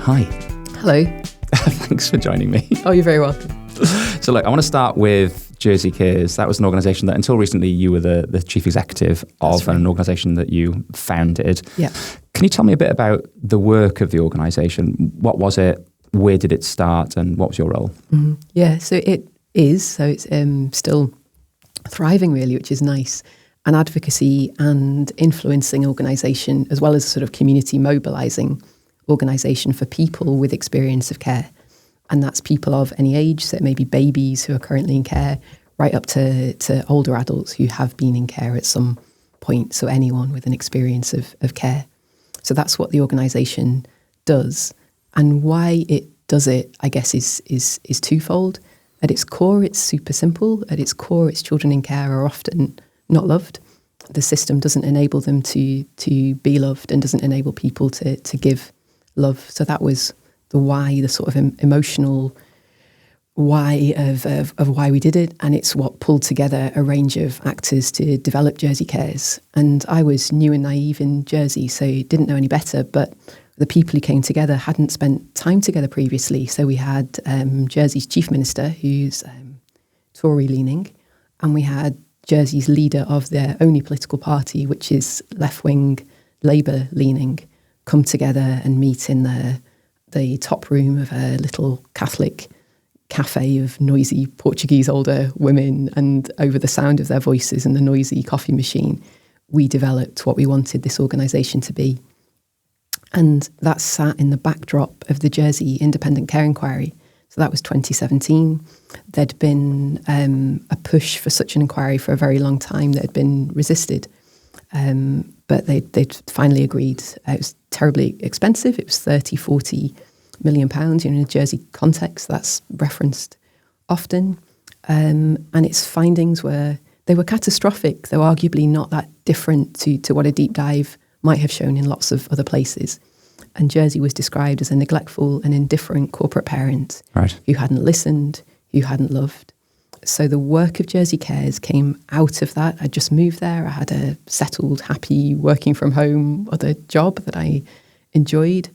Hi. Hello. Thanks for joining me. Oh, you're very welcome. So look, I want to start with Jersey Cares. That was an organisation that until recently you were the chief executive of, an organisation that you founded. Yeah. Can you tell me a bit about the work of the organisation? What was it? Where did it start? And what was your role? Mm-hmm. Yeah, so it's still thriving really, which is nice. An advocacy and influencing organisation, as well as a sort of community mobilising organisation for people with experience of care. And that's people of any age, so it may be babies who are currently in care, right up to older adults who have been in care at some point. So anyone with an experience of care. So that's what the organisation does. And why it does it, I guess, is twofold. At its core, it's super simple. At its core, its children in care are often not loved. The system doesn't enable them to be loved and doesn't enable people to give love. So that was the why, the sort of emotional why of why we did it. And it's what pulled together a range of actors to develop Jersey Cares. And I was new and naive in Jersey, so didn't know any better. But the people who came together hadn't spent time together previously. So we had Jersey's chief minister, who's Tory-leaning, and we had Jersey's leader of their only political party, which is left-wing Labour-leaning, come together and meet in the top room of a little Catholic cafe of noisy Portuguese older women, and over the sound of their voices and the noisy coffee machine, we developed what we wanted this organisation to be. And that sat in the backdrop of the Jersey Independent Care Inquiry. So that was 2017. There'd been a push for such an inquiry for a very long time that had been resisted. But they'd finally agreed. It was terribly expensive. It was 30-40 million pounds. In a Jersey context, that's referenced often. And its findings were catastrophic, though arguably not that different to what a deep dive might have shown in lots of other places. And Jersey was described as a neglectful and indifferent corporate parent who hadn't listened, who hadn't loved. So the work of Jersey Cares came out of that. I just moved there. I had a settled, happy, working from home other job that I enjoyed.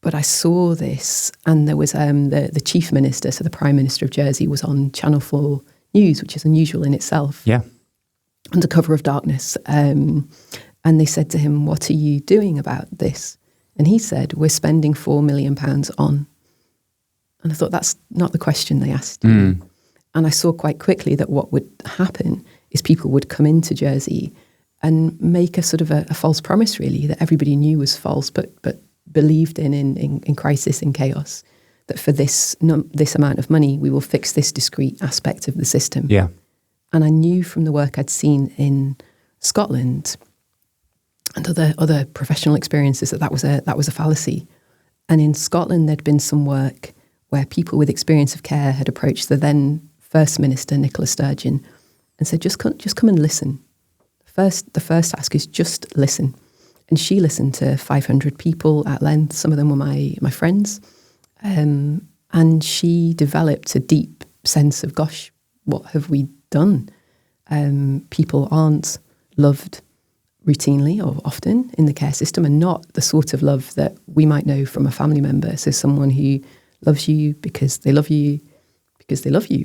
But I saw this, and there was the chief minister, so the Prime Minister of Jersey, was on Channel 4 News, which is unusual in itself. Yeah. Under cover of darkness. And they said to him, "What are you doing about this?" And he said, "We're spending £4 million on." And I thought, that's not the question they asked you. And I saw quite quickly that what would happen is people would come into Jersey and make a sort of a false promise, really, that everybody knew was false, but believed in crisis, in chaos, that for this amount of money, we will fix this discrete aspect of the system. Yeah. And I knew from the work I'd seen in Scotland and other professional experiences that was a fallacy. And in Scotland, there'd been some work where people with experience of care had approached the then First Minister, Nicola Sturgeon, and said, just come and listen. The first task is just listen. And she listened to 500 people at length. Some of them were my friends. And she developed a deep sense of, gosh, what have we done? People aren't loved routinely or often in the care system, and not the sort of love that we might know from a family member. So someone who loves you because they love you,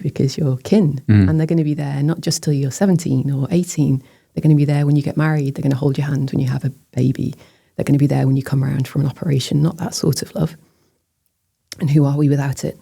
because you're kin. And they're going to be there not just till you're 17 or 18. They're going to be there when you get married. They're going to hold your hand when you have a baby. They're going to be there when you come around from an operation, not that sort of love. And who are we without it?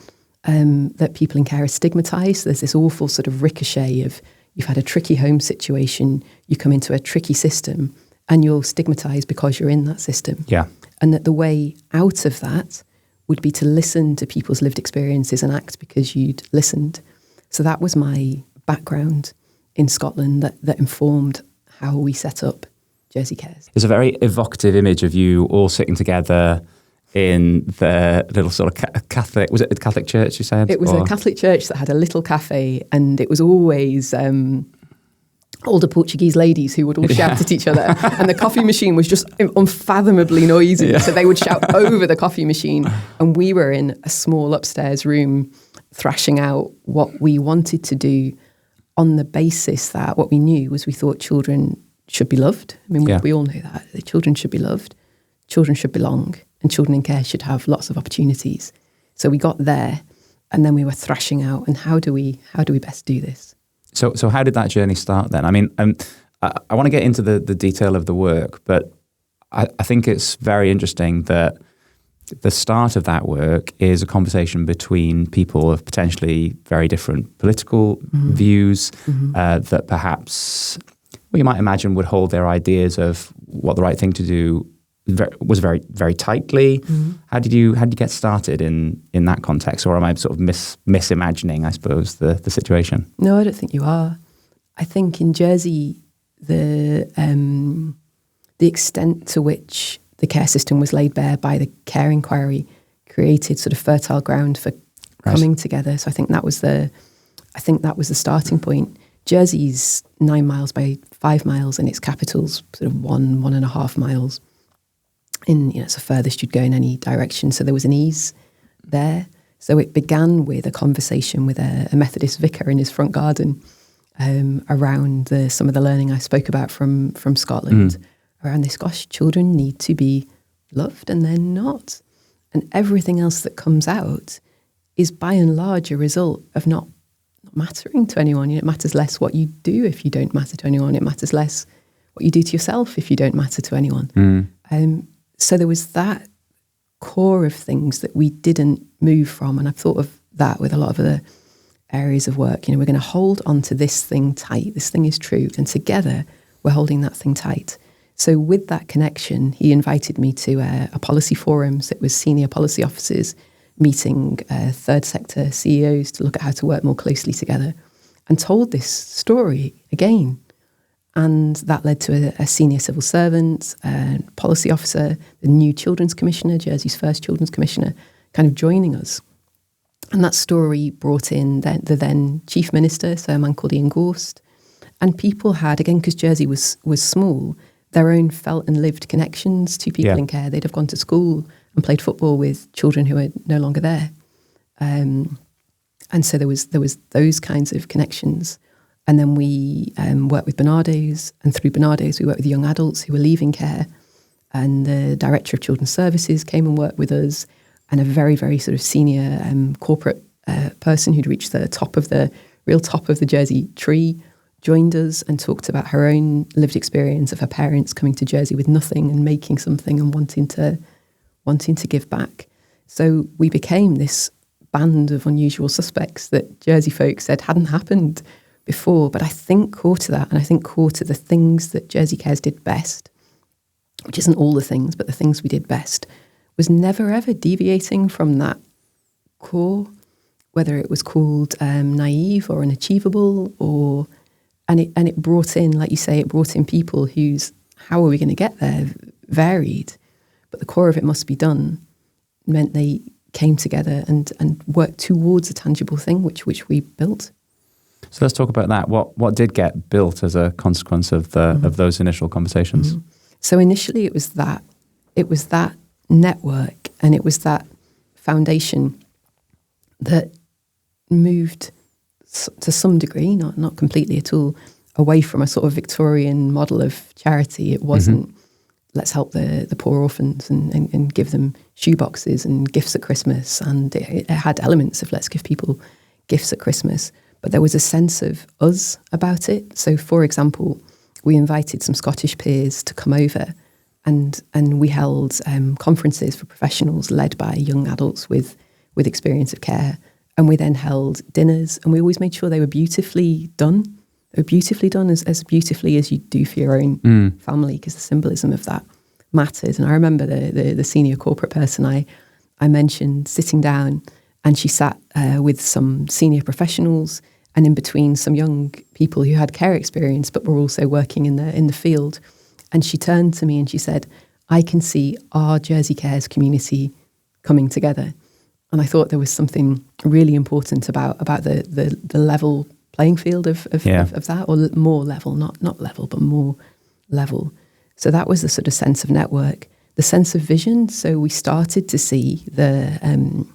That people in care are stigmatised. There's this awful sort of ricochet of, you've had a tricky home situation, you come into a tricky system, and you're stigmatised because you're in that system. Yeah. And that the way out of that would be to listen to people's lived experiences and act because you'd listened. So that was my background in Scotland that informed how we set up Jersey Cares. There's a very evocative image of you all sitting together in the little sort of Catholic, was it a Catholic church you said? It was a Catholic church that had a little cafe, and it was always older Portuguese ladies who would all shout at each other, and the coffee machine was just unfathomably noisy, so they would shout over the coffee machine, and we were in a small upstairs room thrashing out what we wanted to do on the basis that what we knew was we thought children should be loved. I mean, we all know that. The children should be loved, children should belong, and children in care should have lots of opportunities. So we got there, and then we were thrashing out, and how do we best do this? So how did that journey start then? I mean, I want to get into the detail of the work, but I think it's very interesting that the start of that work is a conversation between people of potentially very different political views that perhaps you might imagine would hold their ideas of what the right thing to do was very, very tightly. How did you get started in that context, or am I sort of misimagining, I suppose, the situation? No, I don't think you are. I think in Jersey, the extent to which the care system was laid bare by the care inquiry created sort of fertile ground for coming together. So I think that was the starting point. Jersey's 9 miles by 5 miles, and its capital's sort of 1.5 miles. It's the furthest you'd go in any direction. So there was an ease there. So it began with a conversation with a Methodist vicar in his front garden around some of the learning I spoke about from Scotland. Around this, gosh, children need to be loved, and they're not. And everything else that comes out is by and large a result of not mattering to anyone. It matters less what you do if you don't matter to anyone. It matters less what you do to yourself if you don't matter to anyone. So there was that core of things that we didn't move from. And I've thought of that with a lot of other areas of work. We're going to hold on to this thing tight. This thing is true. And together we're holding that thing tight. So with that connection, he invited me to a policy forum. So it was senior policy officers meeting third sector CEOs to look at how to work more closely together, and told this story again. And that led to a senior civil servant, a policy officer, the new children's commissioner, Jersey's first children's commissioner, kind of joining us. And that story brought in the then chief minister, so a man called Ian Gorst. And people had, again, because Jersey was small, their own felt and lived connections to people in care. They'd have gone to school and played football with children who are no longer there. And so there was those kinds of connections. And then we worked with Bernardo's, and through Bernardo's we worked with young adults who were leaving care. And the director of children's services came and worked with us, and a very, very sort of senior corporate person who'd reached the real top of the Jersey tree joined us and talked about her own lived experience of her parents coming to Jersey with nothing and making something and wanting to give back. So we became this band of unusual suspects that Jersey folks said hadn't happened before. But I think core to that, and I think core to the things that Jersey Cares did best, which isn't all the things, but the things we did best, was never ever deviating from that core, whether it was called naive or unachievable, and it brought in, like you say, it brought in people whose how are we going to get there varied, but the core of it must be done meant they came together and worked towards a tangible thing, which we built. So let's talk about that. What did get built as a consequence of those initial conversations? So initially it was that network, and it was that foundation that moved to some degree, not completely at all, away from a sort of Victorian model of charity. It wasn't let's help the poor orphans and give them shoeboxes and gifts at Christmas, and it had elements of let's give people gifts at Christmas, but there was a sense of us about it. So for example, we invited some Scottish peers to come over, and we held conferences for professionals led by young adults with experience of care. And we then held dinners, and we always made sure they were beautifully done. They were beautifully done, as beautifully as you do for your own family, because the symbolism of that mattered. And I remember the senior corporate person I mentioned sitting down, and she sat with some senior professionals, and in between some young people who had care experience but were also working in the field. And she turned to me and she said, "I can see our Jersey Cares community coming together." And I thought there was something really important about the level playing field of that, or more level, not level, but more level. So that was the sort of sense of network, the sense of vision. So we started to see Sam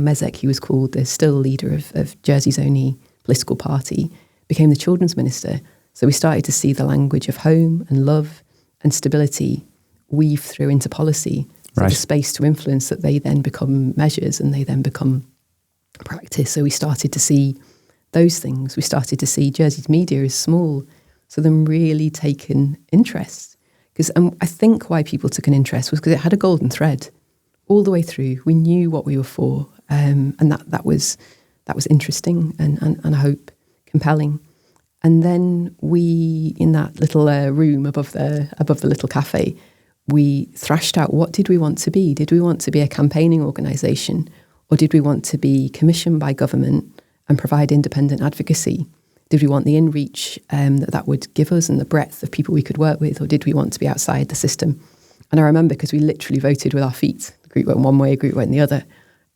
Mezek, he was called the still leader of Jersey's only political party, became the children's minister. So we started to see the language of home and love and stability weave through into policy. So right. the space to influence that they then become measures and they then become practice. So we started to see those things. We started to see Jersey's media is small, so them really taking interest. Because I think why people took an interest was because it had a golden thread all the way through. We knew what we were for, and that was interesting and I hope compelling. And then we, in that little room above the little cafe, we thrashed out, what did we want to be? Did we want to be a campaigning organisation, or did we want to be commissioned by government and provide independent advocacy? Did we want the in-reach that would give us and the breadth of people we could work with, or did we want to be outside the system? And I remember, because we literally voted with our feet. The group went one way, a group went the other.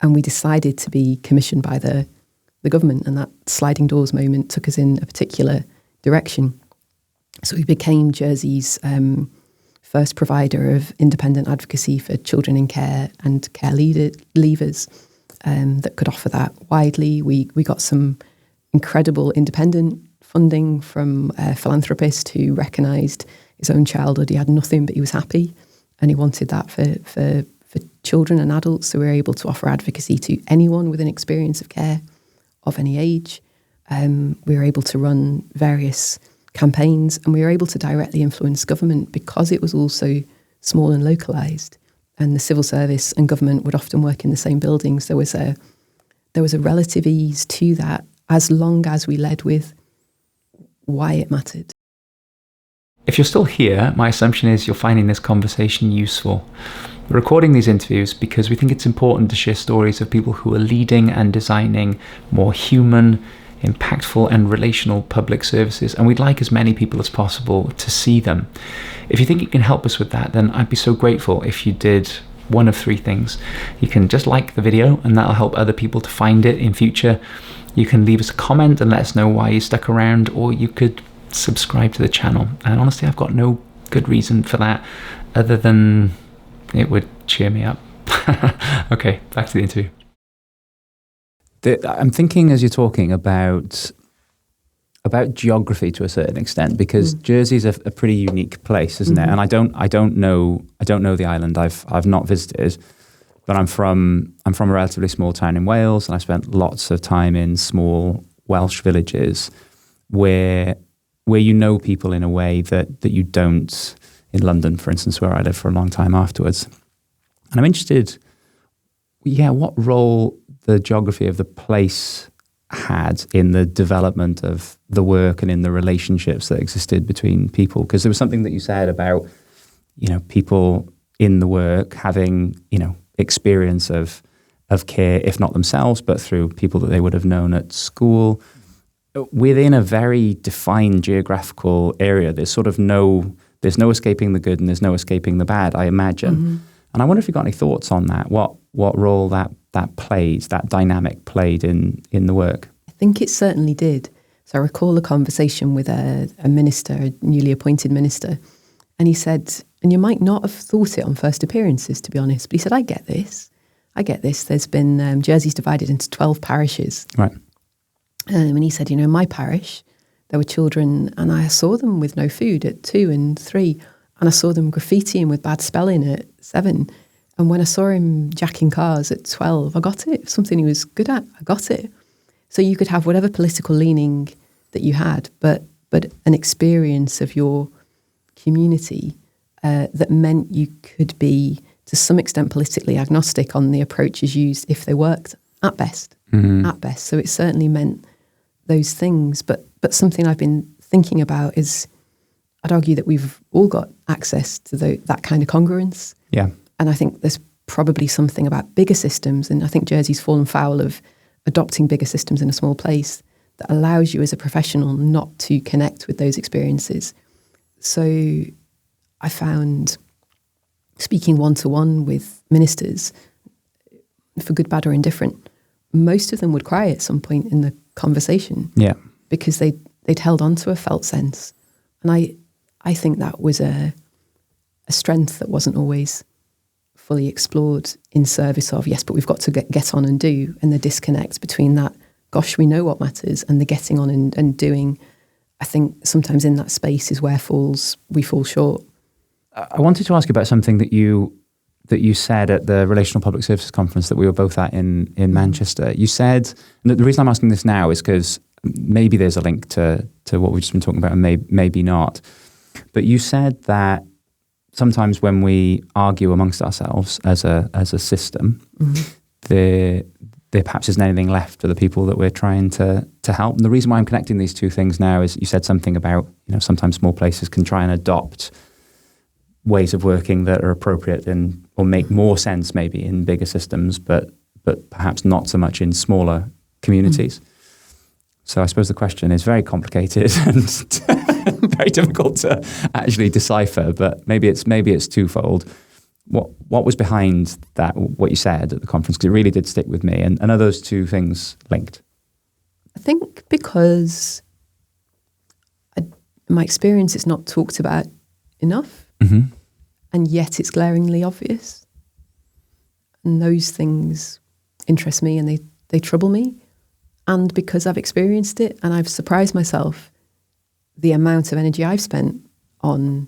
And we decided to be commissioned by the government, and that sliding doors moment took us in a particular direction. So we became Jersey's first provider of independent advocacy for children in care and care leavers that could offer that widely. We got some incredible independent funding from a philanthropist who recognised his own childhood. He had nothing, but he was happy, and he wanted that for children and adults. So we were able to offer advocacy to anyone with an experience of care of any age. We were able to run various campaigns, and we were able to directly influence government because it was also small and localised. And the civil service and government would often work in the same buildings. There was a relative ease to that, as long as we led with why it mattered. If you're still here, my assumption is you're finding this conversation useful. We're recording these interviews because we think it's important to share stories of people who are leading and designing more human, impactful and relational public services, and we'd like as many people as possible to see them. If you think you can help us with that, then I'd be so grateful if you did one of three things. You can just like the video, and that'll help other people to find it in future. You can leave us a comment and let us know why you stuck around, or you could subscribe to the channel. And honestly, I've got no good reason for that other than it would cheer me up. Okay, back to the interview. I'm thinking as you're talking about geography to a certain extent, because Jersey's a pretty unique place, isn't it? And I don't know the island. I've not visited, but I'm from a relatively small town in Wales, and I spent lots of time in small Welsh villages where you know people in a way that you don't in London, for instance, where I lived for a long time afterwards. And I'm interested, what role the geography of the place had in the development of the work and in the relationships that existed between people. Because there was something that you said about, people in the work having, experience of care, if not themselves, but through people that they would have known at school. Within a very defined geographical area, there's no escaping the good and there's no escaping the bad, I imagine. And I wonder if you've got any thoughts on that, what role that dynamic played in the work. I think it certainly did. So I recall a conversation with a minister, a newly appointed minister, and he said, and you might not have thought it on first appearances, to be honest, but he said, I get this. There's been, Jersey's divided into 12 parishes. Right. And he said, in my parish, there were children, and I saw them with no food at 2 and 3, and I saw them graffitiing with bad spelling at 7. And when I saw him jacking cars at 12, I got it. Something he was good at, I got it. So you could have whatever political leaning that you had, but an experience of your community that meant you could be, to some extent, politically agnostic on the approaches used if they worked, at best. At best. So it certainly meant those things. But something I've been thinking about is, I'd argue that we've all got access to that kind of congruence. Yeah. And I think there's probably something about bigger systems, and I think Jersey's fallen foul of adopting bigger systems in a small place that allows you as a professional not to connect with those experiences. So I found speaking one-to-one with ministers, for good, bad or indifferent, most of them would cry at some point in the conversation. Yeah. Because they'd held on to a felt sense. And I think that was a strength that wasn't always fully explored in service of, yes, but we've got to get on and do, and the disconnect between that, gosh, we know what matters, and the getting on and doing. I think sometimes in that space is where we fall short. I wanted to ask you about something that you that you said at the Relational Public Services Conference that we were both at in Manchester. You said, and the reason I'm asking this now is because maybe there's a link to what we've just been talking about and maybe not. But you said that sometimes when we argue amongst ourselves as a system, there perhaps isn't anything left for the people that we're trying to help. And the reason why I'm connecting these two things now is you said something about, sometimes small places can try and adopt ways of working that are appropriate or make more sense maybe in bigger systems, but perhaps not so much in smaller communities. So I suppose the question is very complicated and very difficult to actually decipher, but maybe it's twofold. What was behind that, what you said at the conference? Because it really did stick with me. And are those two things linked? I think because in my experience, it's not talked about enough. And yet it's glaringly obvious. And those things interest me and they trouble me. And because I've experienced it and I've surprised myself, the amount of energy I've spent on,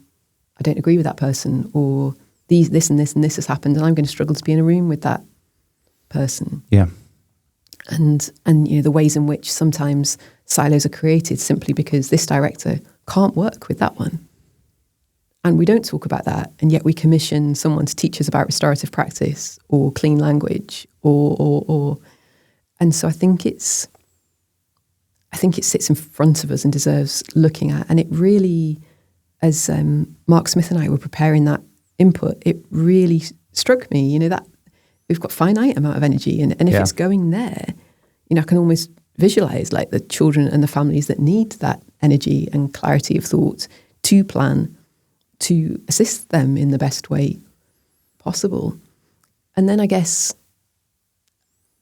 I don't agree with that person, or this and this and this has happened, and I'm going to struggle to be in a room with that person. Yeah. And the ways in which sometimes silos are created simply because this director can't work with that one. And we don't talk about that, and yet we commission someone to teach us about restorative practice or clean language or. And so I think it sits in front of us and deserves looking at. And it really, as Mark Smith and I were preparing that input, it really struck me, that we've got finite amount of energy, and if it's going there, I can almost visualize like the children and the families that need that energy and clarity of thought to plan, to assist them in the best way possible. And then I guess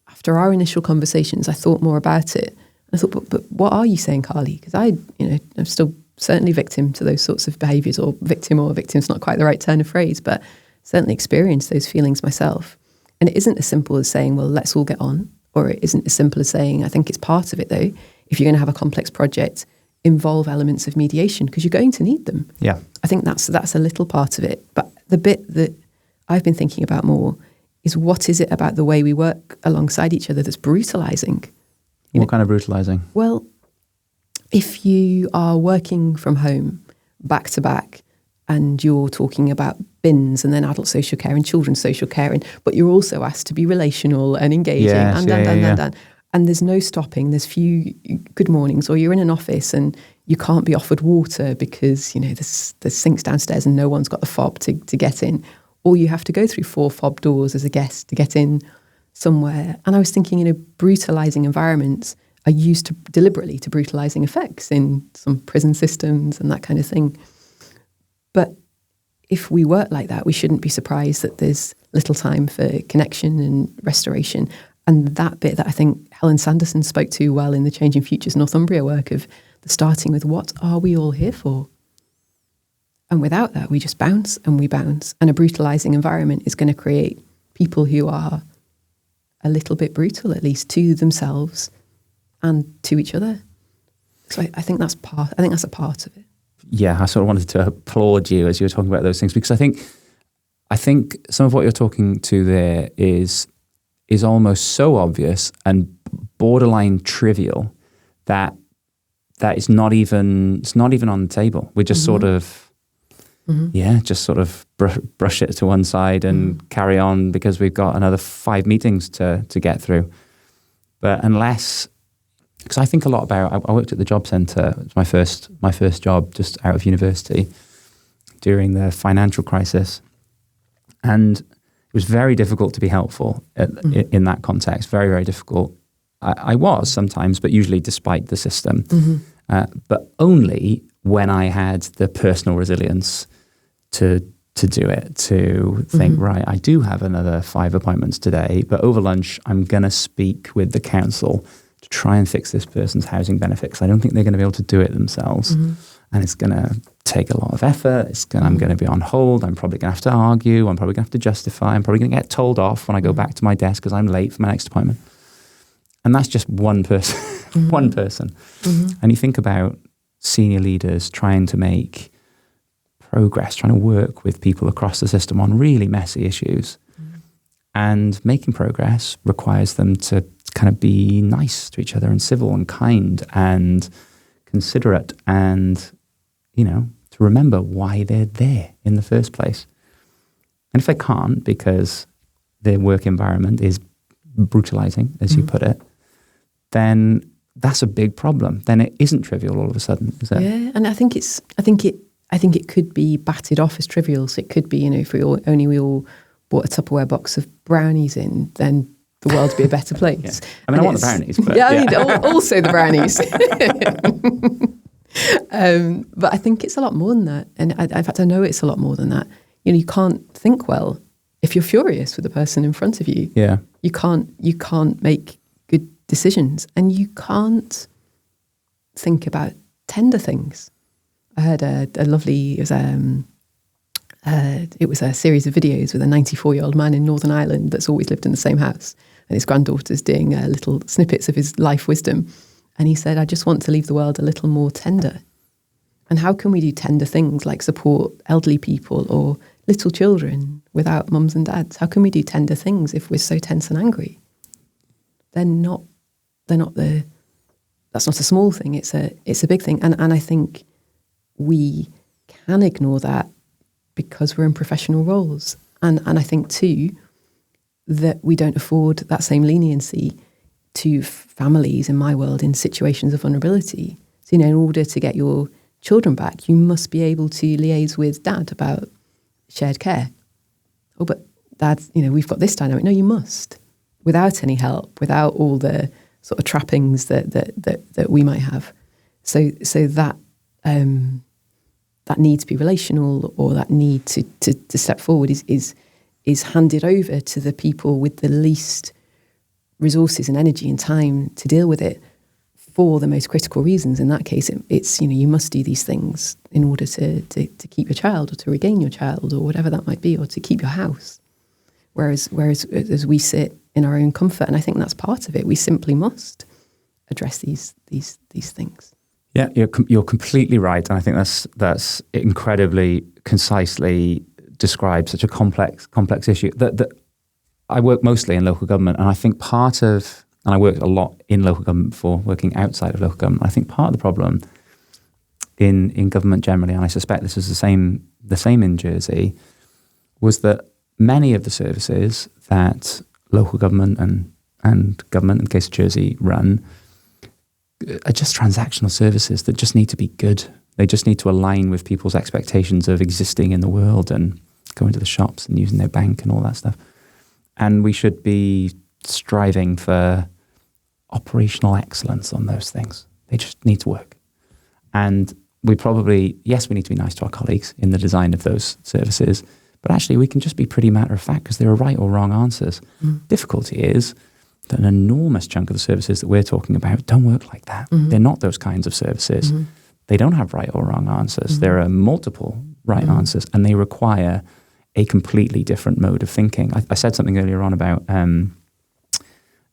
after our initial conversations, I thought more about it. I thought, but what are you saying, Carly? Because I'm still certainly victim to those sorts of behaviours, or victim's not quite the right turn of phrase, but certainly experienced those feelings myself. And it isn't as simple as saying, well, let's all get on, or it isn't as simple as saying, I think it's part of it though. If you're going to have a complex project, involve elements of mediation because you're going to need them. Yeah. I think that's a little part of it. But the bit that I've been thinking about more is what is it about the way we work alongside each other that's brutalising? What kind of brutalising? Well, if you are working from home back to back and you're talking about bins and then adult social care and children's social care, but you're also asked to be relational and engaging and there's no stopping, there's few good mornings, or you're in an office and you can't be offered water because, there's sinks downstairs and no one's got the fob to get in, or you have to go through 4 fob doors as a guest to get in somewhere. And I was thinking, brutalising environments are used deliberately to brutalising effects in some prison systems and that kind of thing. But if we work like that, we shouldn't be surprised that there's little time for connection and restoration. And that bit that I think Helen Sanderson spoke to well in the Changing Futures Northumbria work of the starting with what are we all here for? And without that, we just bounce and we bounce. And a brutalising environment is going to create people who are a little bit brutal, at least to themselves and to each other. So I think that's a part of it. Yeah, I sort of wanted to applaud you as you were talking about those things, because I think some of what you're talking to there is almost so obvious and borderline trivial that it's not even on the table. We just sort of brush it to one side and carry on because we've got another 5 meetings to get through. But because I think a lot about, I worked at the job centre. It was my first job just out of university during the financial crisis, and it was very difficult to be helpful in that context. Very, very difficult. I was sometimes, but usually despite the system. But only when I had the personal resilience to do it, to think, right, I do have another 5 appointments today, but over lunch I'm going to speak with the council to try and fix this person's housing benefit, because I don't think they're going to be able to do it themselves. And it's going to take a lot of effort. I'm going to be on hold. I'm probably going to have to argue. I'm probably going to have to justify. I'm probably going to get told off when I go back to my desk because I'm late for my next appointment. And that's just one person, one person. And you think about senior leaders trying to make progress, trying to work with people across the system on really messy issues. And making progress requires them to kind of be nice to each other and civil and kind and considerate and, to remember why they're there in the first place. And if they can't, because their work environment is brutalising, as you put it, then that's a big problem. Then it isn't trivial all of a sudden, is it? Yeah, and I think it could be batted off as trivial. So it could be, if we all bought a Tupperware box of brownies in, then the world would be a better place. Yeah. I want the brownies. But also the brownies. But I think it's a lot more than that. And in fact, I know it's a lot more than that. You can't think well if you're furious with the person in front of you. Yeah. You can't make good decisions, and you can't think about tender things. I heard a lovely, it was a series of videos with a 94-year-old man in Northern Ireland that's always lived in the same house, and his granddaughter's doing little snippets of his life wisdom. And he said, I just want to leave the world a little more tender. And how can we do tender things like support elderly people or little children without mums and dads? How can we do tender things if we're so tense and angry? That's not a small thing. It's a big thing. And I think we can ignore that because we're in professional roles. And I think too, that we don't afford that same leniency to families in my world in situations of vulnerability. So, in order to get your children back, you must be able to liaise with dad about shared care. Oh, but dad, we've got this dynamic. No, you must, without any help, without all the sort of trappings that we might have. So that need to be relational, or that need to step forward is handed over to the people with the least resources and energy and time to deal with it for the most critical reasons. In that case, it's you must do these things in order to keep your child, or to regain your child, or whatever that might be, or to keep your house. Whereas as we sit in our own comfort, and I think that's part of it, we simply must address these things. Yeah, you're completely right, and I think that's incredibly concisely describes such a complex issue. That I work mostly in local government, and I think and I worked a lot in local government before working outside of local government. I think part of the problem in government generally, and I suspect this is the same in Jersey, was that many of the services that local government and government, in the case of Jersey, run are just transactional services that just need to be good. They just need to align with people's expectations of existing in the world and going to the shops and using their bank and all that stuff. And we should be striving for operational excellence on those things. They just need to work. And we need to be nice to our colleagues in the design of those services, but actually we can just be pretty matter of fact because there are right or wrong answers. Difficulty is that an enormous chunk of the services that we're talking about don't work like that. They're not those kinds of services. They don't have right or wrong answers. There are multiple right answers, and they require a completely different mode of thinking. I said something earlier on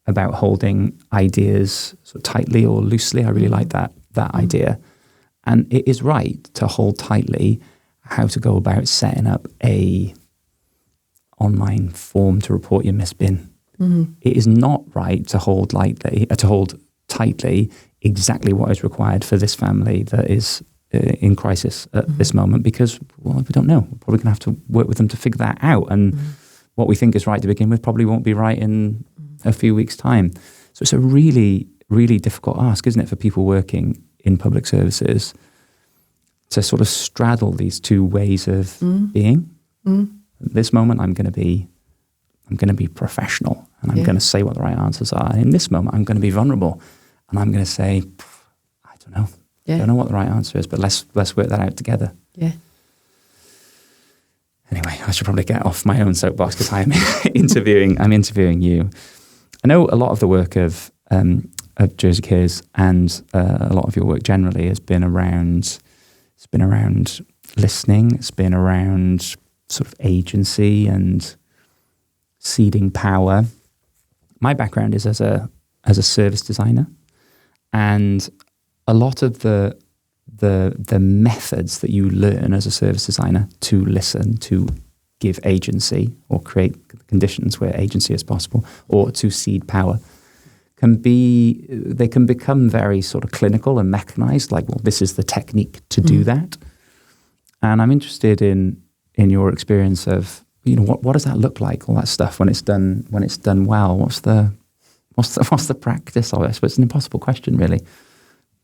about holding ideas sort of tightly or loosely. I really like that idea. And it is right to hold tightly how to go about setting up a online form to report your missed bin. It is not right to hold tightly exactly what is required for this family that is in crisis at this moment, because we don't know. We're probably going to have to work with them to figure that out. And what we think is right to begin with probably won't be right in a few weeks' time. So it's a really, really difficult ask, isn't it, for people working in public services to sort of straddle these two ways of being. At this moment, I'm going to be professional, and I'm going to say what the right answers are. And in this moment, I'm going to be vulnerable, and I'm going to say, I don't know. I don't know what the right answer is, but let's work that out together. Yeah. Anyway, I should probably get off my own soapbox because I'm interviewing you. I know a lot of the work of Jersey Cares and a lot of your work generally has been around. It's been around listening. It's been around sort of agency and ceding power. My background is as a service designer, and a lot of the the methods that you learn as a service designer to listen, to give agency or create conditions where agency is possible, or to cede power, they can become very sort of clinical and mechanized, like, well, this is the technique to do that. And I'm interested in your experience of, what does that look like, all that stuff when it's done well? What's the practice of it? I suppose it's an impossible question, really.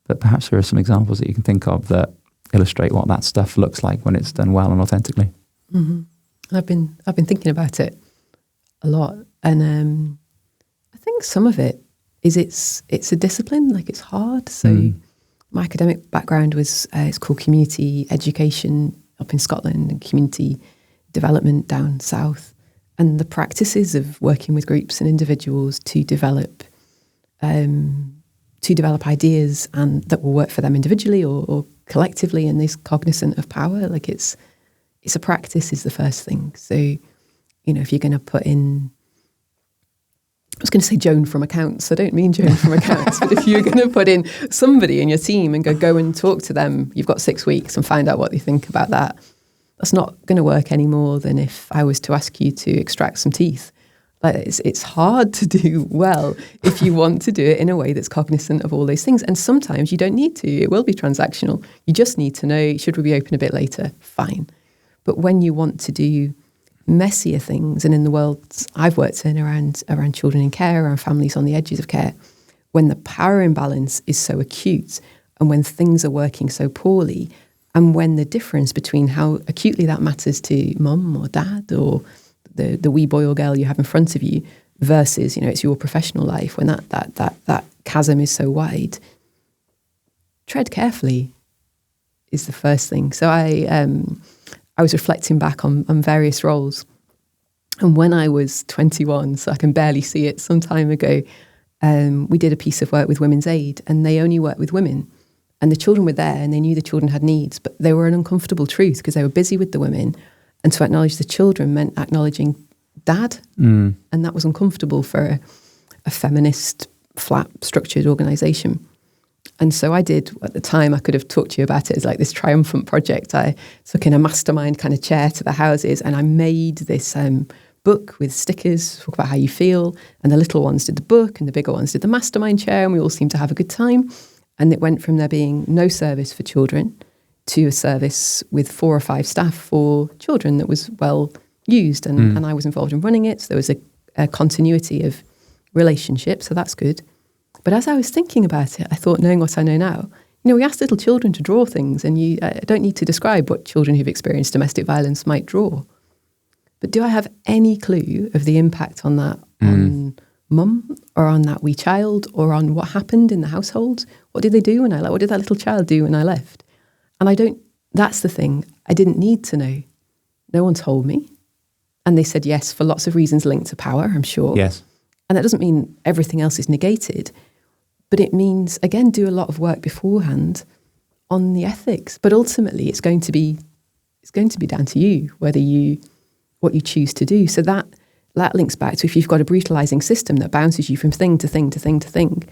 But perhaps there are some examples that you can think of that illustrate what that stuff looks like when it's done well and authentically. Mm-hmm. I've been thinking about it a lot, and I think some of it is it's a discipline, like it's hard. So my academic background was it's called community education up in Scotland and community development down south, and the practices of working with groups and individuals to develop ideas and that will work for them individually or collectively, and this cognizant of power, like it's a practice is the first thing. So, if you're going to put in, I was going to say Joan from accounts. I don't mean Joan from accounts, but if you're going to put in somebody in your team and go and talk to them, you've got 6 weeks and find out what they think about that. That's not going to work any more than if I was to ask you to extract some teeth. Like it's hard to do well if you want to do it in a way that's cognizant of all those things. And sometimes you don't need to. It will be transactional. You just need to know, should we be open a bit later? Fine. But when you want to do messier things, and in the world I've worked in around children in care, around families on the edges of care, when the power imbalance is so acute and when things are working so poorly, and when the difference between how acutely that matters to mum or dad or the wee boy or girl you have in front of you versus, it's your professional life, when that chasm is so wide, tread carefully is the first thing. So I was reflecting back on various roles. And when I was 21, so I can barely see it, some time ago, we did a piece of work with Women's Aid, and they only worked with women. And the children were there, and they knew the children had needs, but they were an uncomfortable truth because they were busy with the women. And to acknowledge the children meant acknowledging dad. And that was uncomfortable for a feminist, flat, structured organisation. And so I did, at the time, I could have talked to you about it as like this triumphant project. I took in a mastermind kind of chair to the houses, and I made this book with stickers, talk about how you feel. And the little ones did the book, and the bigger ones did the mastermind chair, and we all seemed to have a good time. And it went from there being no service for children to a service with 4 or 5 staff for children that was well used. And I was involved in running it. So there was a continuity of relationship. So that's good. But as I was thinking about it, I thought, knowing what I know now, we asked little children to draw things, and I don't need to describe what children who've experienced domestic violence might draw. But do I have any clue of the impact on that on mum or on that wee child or on what happened in the household? What did they do when I left? What did that little child do when I left? And that's the thing. I didn't need to know. No one told me. And they said yes for lots of reasons linked to power, I'm sure. Yes. And that doesn't mean everything else is negated. But it means, again, do a lot of work beforehand on the ethics. But ultimately, it's going to be down to you, what you choose to do. So that links back to, if you've got a brutalising system that bounces you from thing to thing to thing to thing,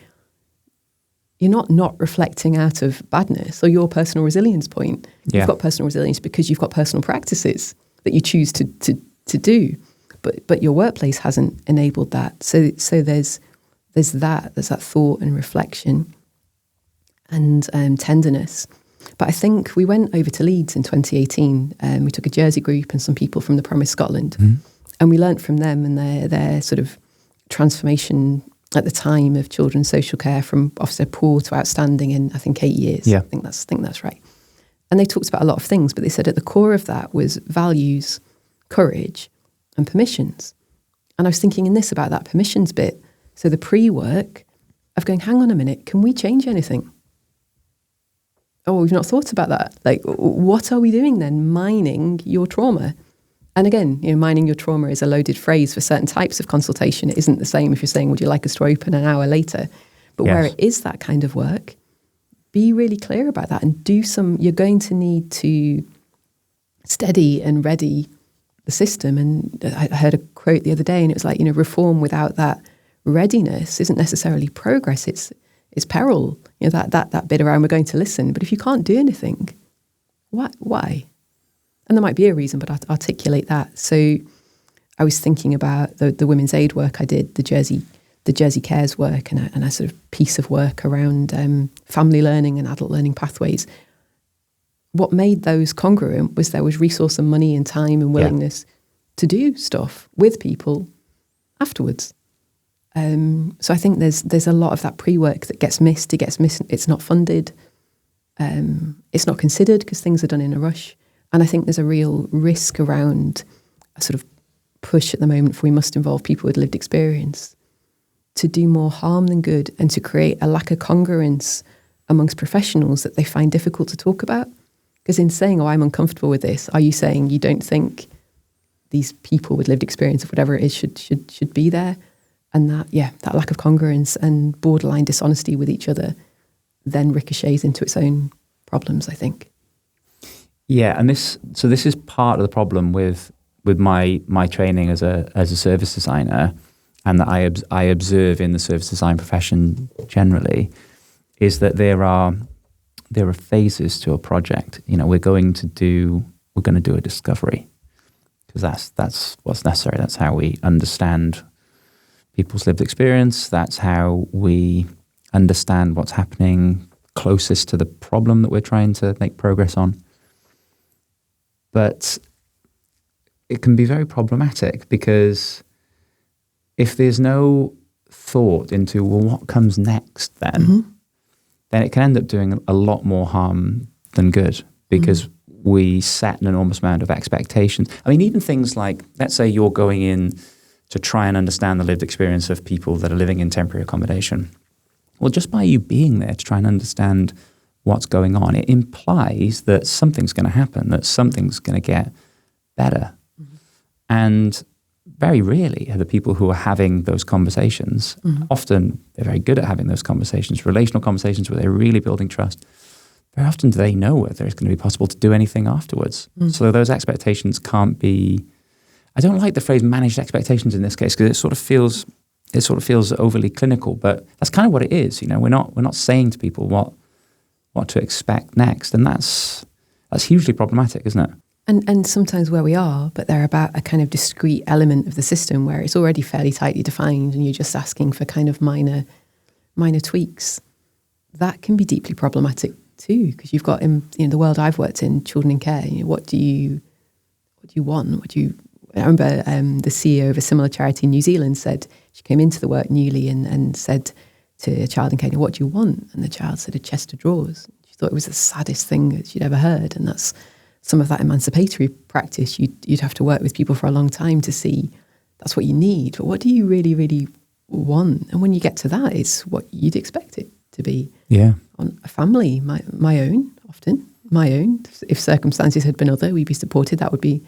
you're not reflecting out of badness or your personal resilience point. Yeah. You've got personal resilience because you've got personal practices that you choose to do. But your workplace hasn't enabled that. So there's that thought and reflection and tenderness. But I think we went over to Leeds in 2018. We took a Jersey group and some people from the Promise Scotland, and we learnt from them and their sort of transformation at the time of children's social care from officer poor to outstanding in, I think, 8 years. Yeah. I think that's right. And they talked about a lot of things, but they said at the core of that was values, courage, and permissions. And I was thinking in this about that permissions bit. So the pre-work of going, hang on a minute, can we change anything? Oh, we've not thought about that. Like, what are we doing then? Mining your trauma. And again, mining your trauma is a loaded phrase for certain types of consultation. It isn't the same if you're saying, would you like us to open an hour later? But yes, where it is that kind of work, be really clear about that and you're going to need to steady and ready the system. And I heard a quote the other day, and it was like, reform without that readiness isn't necessarily progress. It's is peril. That bit around we're going to listen. But if you can't do anything, why? And there might be a reason, but I'll articulate that. So I was thinking about the women's aid work I did, the Jersey Cares work, and a sort of piece of work around family learning and adult learning pathways. What made those congruent was there was resource and money and time and willingness to do stuff with people afterwards. So I think there's a lot of that pre-work that gets missed. It's not funded. It's not considered because things are done in a rush. And I think there's a real risk around a sort of push at the moment for we must involve people with lived experience to do more harm than good and to create a lack of congruence amongst professionals that they find difficult to talk about. Because in saying, I'm uncomfortable with this, are you saying you don't think these people with lived experience of whatever it is should be there? And that lack of congruence and borderline dishonesty with each other then ricochets into its own problems, I think. Yeah, and this is part of the problem with my training as a service designer, and that I observe in the service design profession generally, is that there are phases to a project. We're going to do a discovery because that's what's necessary. That's how we understand people's lived experience. That's how we understand what's happening closest to the problem that we're trying to make progress on. But it can be very problematic because if there's no thought into, what comes next then it can end up doing a lot more harm than good because we set an enormous amount of expectations. I mean, even things like, let's say you're going in to try and understand the lived experience of people that are living in temporary accommodation. Well, just by you being there to try and understand what's going on, it implies that something's going to happen, that something's going to get better. And very rarely are the people who are having those conversations, often they're very good at having those conversations, relational conversations where they're really building trust. Very often do they know whether it's going to be possible to do anything afterwards. So those expectations can't be, I don't like the phrase managed expectations in this case because it sort of feels overly clinical, but that's kind of what it is. We're not saying to people what to expect next, and that's hugely problematic, isn't it? And sometimes where we are, but they're about a kind of discrete element of the system where it's already fairly tightly defined and you're just asking for kind of minor tweaks. That can be deeply problematic too, because you've got in the world I've worked in, children in care, what do you want? I remember the CEO of a similar charity in New Zealand said, she came into the work newly and said to a child in care, what do you want? And the child said a chest of drawers. She thought it was the saddest thing that she'd ever heard. And that's some of that emancipatory practice. You'd have to work with people for a long time to see that's what you need. But what do you really, really want? And when you get to that, it's what you'd expect it to be. Yeah. On a family, my own, often my own. If circumstances had been other, we'd be supported. That would be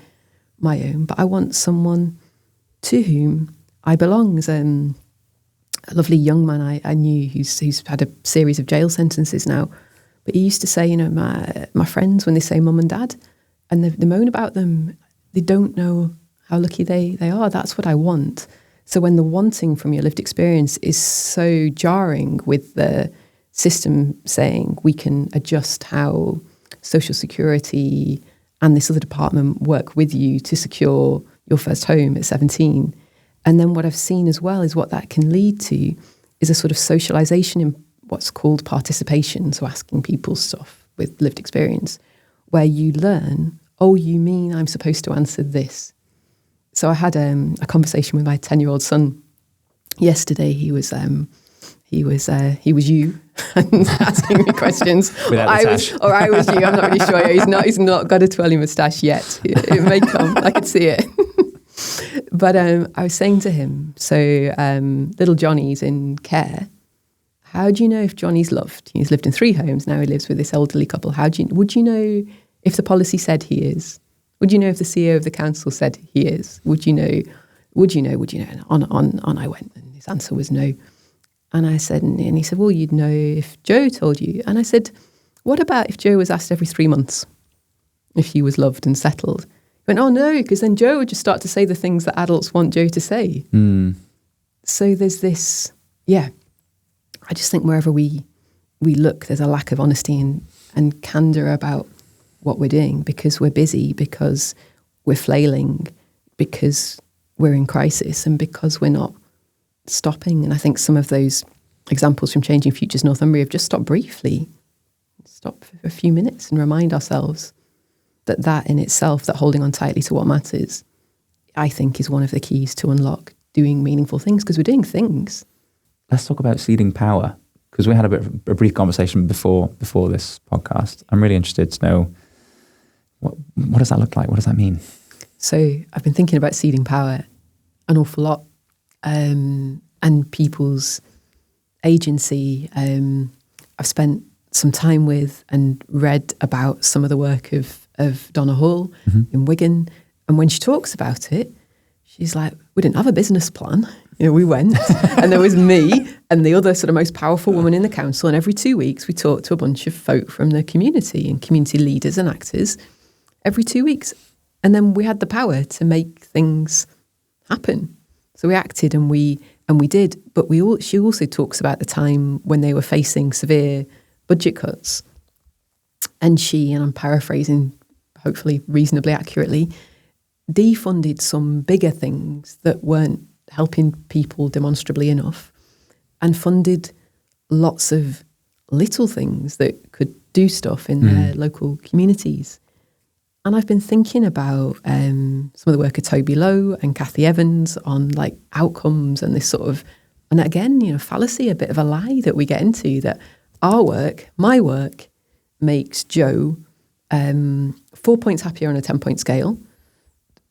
my own. But I want someone to whom I belong. There's a lovely young man I knew who's had a series of jail sentences now. But he used to say, my friends, when they say mum and dad, and they moan about them, they don't know how lucky they are. That's what I want. So when the wanting from your lived experience is so jarring with the system saying we can adjust how social security and this other department work with you to secure your first home at 17. And then what I've seen as well is what that can lead to is a sort of socialization in what's called participation, so asking people stuff with lived experience, where you learn, you mean I'm supposed to answer this. So I had a conversation with my 10-year-old son yesterday. He was you and asking me questions. I was you. I'm not really sure. He's not got a twirly moustache yet. It may come. I could see it. But I was saying to him, so little Johnny's in care. How do you know if Johnny's loved? He's lived in 3 homes. Now he lives with this elderly couple. Would you know if the policy said he is? Would you know if the CEO of the council said he is? Would you know? And on I went. And his answer was no. And I said, and he said, well, you'd know if Joe told you. And I said, what about if Joe was asked every 3 months if he was loved and settled? He went, oh no, because then Joe would just start to say the things that adults want Joe to say. So there's this, I just think wherever we look, there's a lack of honesty and candour about what we're doing, because we're busy, because we're flailing, because we're in crisis, and because we're not stopping. And I think some of those examples from Changing Futures Northumbria have just stopped briefly, stop for a few minutes and remind ourselves that in itself, that holding on tightly to what matters, I think is one of the keys to unlock doing meaningful things, because we're doing things. Let's talk about ceding power, because we had a brief conversation before this podcast. I'm really interested to know, what does that look like? What does that mean? So I've been thinking about ceding power an awful lot, and people's agency. I've spent some time with and read about some of the work of Donna Hall in Wigan. And when she talks about it, she's like, we didn't have a business plan. We went and there was me and the other sort of most powerful woman in the council. And every 2 weeks we talked to a bunch of folk from the community and community leaders and actors every 2 weeks. And then we had the power to make things happen. So we acted and we did. But she also talks about the time when they were facing severe budget cuts. And I'm paraphrasing, hopefully reasonably accurately, defunded some bigger things that weren't helping people demonstrably enough, and funded lots of little things that could do stuff in their local communities. And I've been thinking about some of the work of Toby Lowe and Cathy Evans on like outcomes and this sort of, and again, fallacy, a bit of a lie that we get into, that our work, my work, makes Joe 4 points happier on a 10-point scale,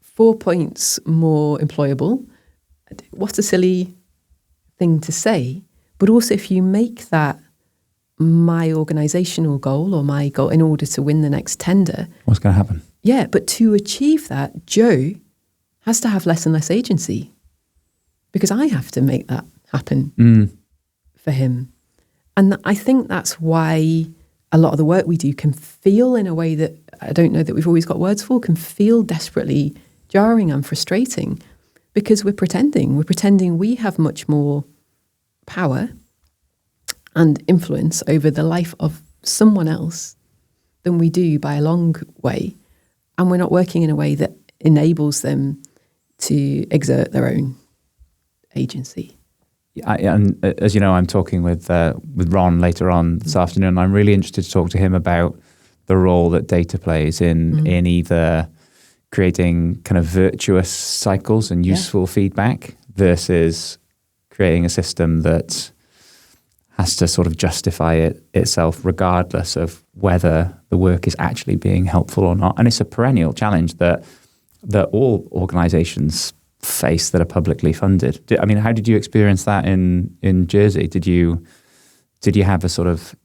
4 points more employable. What a silly thing to say. But also, if you make that my organisational goal or my goal in order to win the next tender. What's going to happen? Yeah, but to achieve that, Joe has to have less and less agency, because I have to make that happen for him. And I think that's why a lot of the work we do can feel, in a way that I don't know that we've always got words for, can feel desperately jarring and frustrating, because we're pretending we have much more power and influence over the life of someone else than we do by a long way. And we're not working in a way that enables them to exert their own agency. And as you know, I'm talking with Ron later on this afternoon. I'm really interested to talk to him about the role that data plays in either creating kind of virtuous cycles and useful feedback versus creating a system that has to sort of justify itself regardless of whether the work is actually being helpful or not. And it's a perennial challenge that all organizations face that are publicly funded. I mean, how did you experience that in Jersey? Did you have a sort of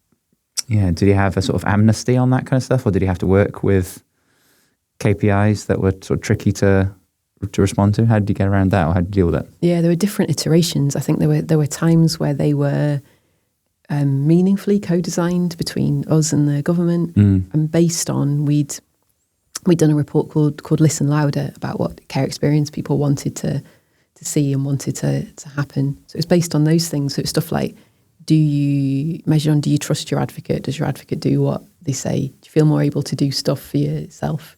amnesty on that kind of stuff, or did you have to work with KPIs that were sort of tricky to respond to? How did you get around that, or how did you deal with it? Yeah, there were different iterations. I think there were times where they were meaningfully co-designed between us and the government, and based on we'd done a report called Listen Louder about what care experience people wanted to see and wanted to happen. So it was based on those things. So it's stuff like, do you trust your advocate? Does your advocate do what they say? Do you feel more able to do stuff for yourself?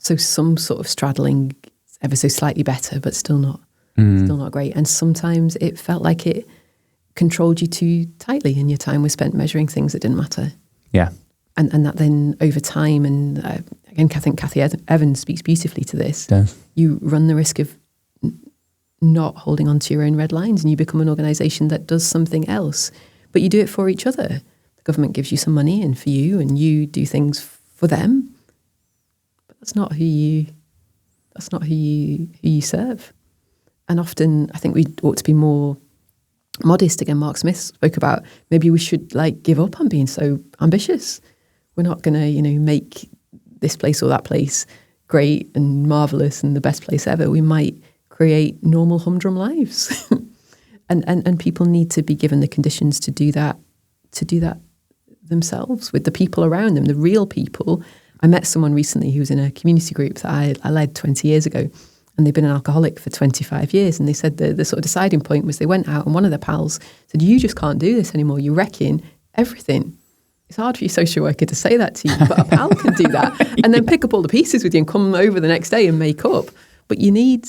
So some sort of straddling ever so slightly better, but still not great. And sometimes it felt like it controlled you too tightly, and your time was spent measuring things that didn't matter. Yeah. And that then over time, and again, I think Cathy Evans speaks beautifully to this, you run the risk of not holding on to your own red lines, and you become an organisation that does something else, but you do it for each other. The government gives you some money and for you, and you do things for them, but that's not who you serve. And often I think we ought to be more modest. Again, Mark Smith spoke about maybe we should give up on being so ambitious. We're not going to, make this place or that place great and marvelous and the best place ever. We might create normal humdrum lives, and people need to be given the conditions to do that themselves with the people around them, the real people. I met someone recently who was in a community group that I led 20 years ago, and they'd been an alcoholic for 25 years. And they said the sort of deciding point was they went out and one of their pals said, you just can't do this anymore. You're wrecking everything. It's hard for your social worker to say that to you, but a pal can do that and then pick up all the pieces with you and come over the next day and make up. But you need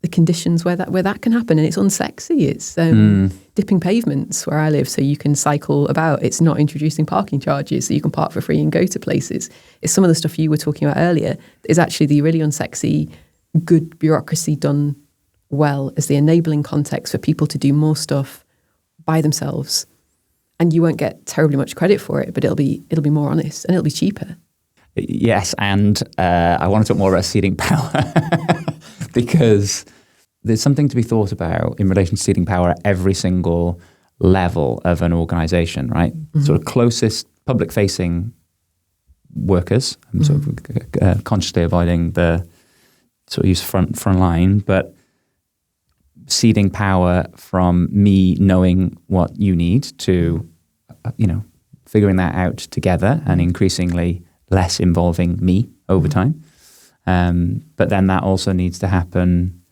the conditions where that can happen, and it's unsexy. It's dipping pavements where I live so you can cycle about. It's not introducing parking charges so you can park for free and go to places. It's some of the stuff you were talking about earlier is actually the really unsexy, good bureaucracy done well as the enabling context for people to do more stuff by themselves. And you won't get terribly much credit for it, but it'll be more honest and it'll be cheaper. Yes, and I want to talk more about ceding power because there's something to be thought about in relation to ceding power at every single level of an organisation, right? Mm-hmm. Sort of closest public-facing workers. I'm sort of consciously avoiding the sort of use front line, but ceding power from me knowing what you need to, figuring that out together and increasingly less involving me over time. But then that also needs to happen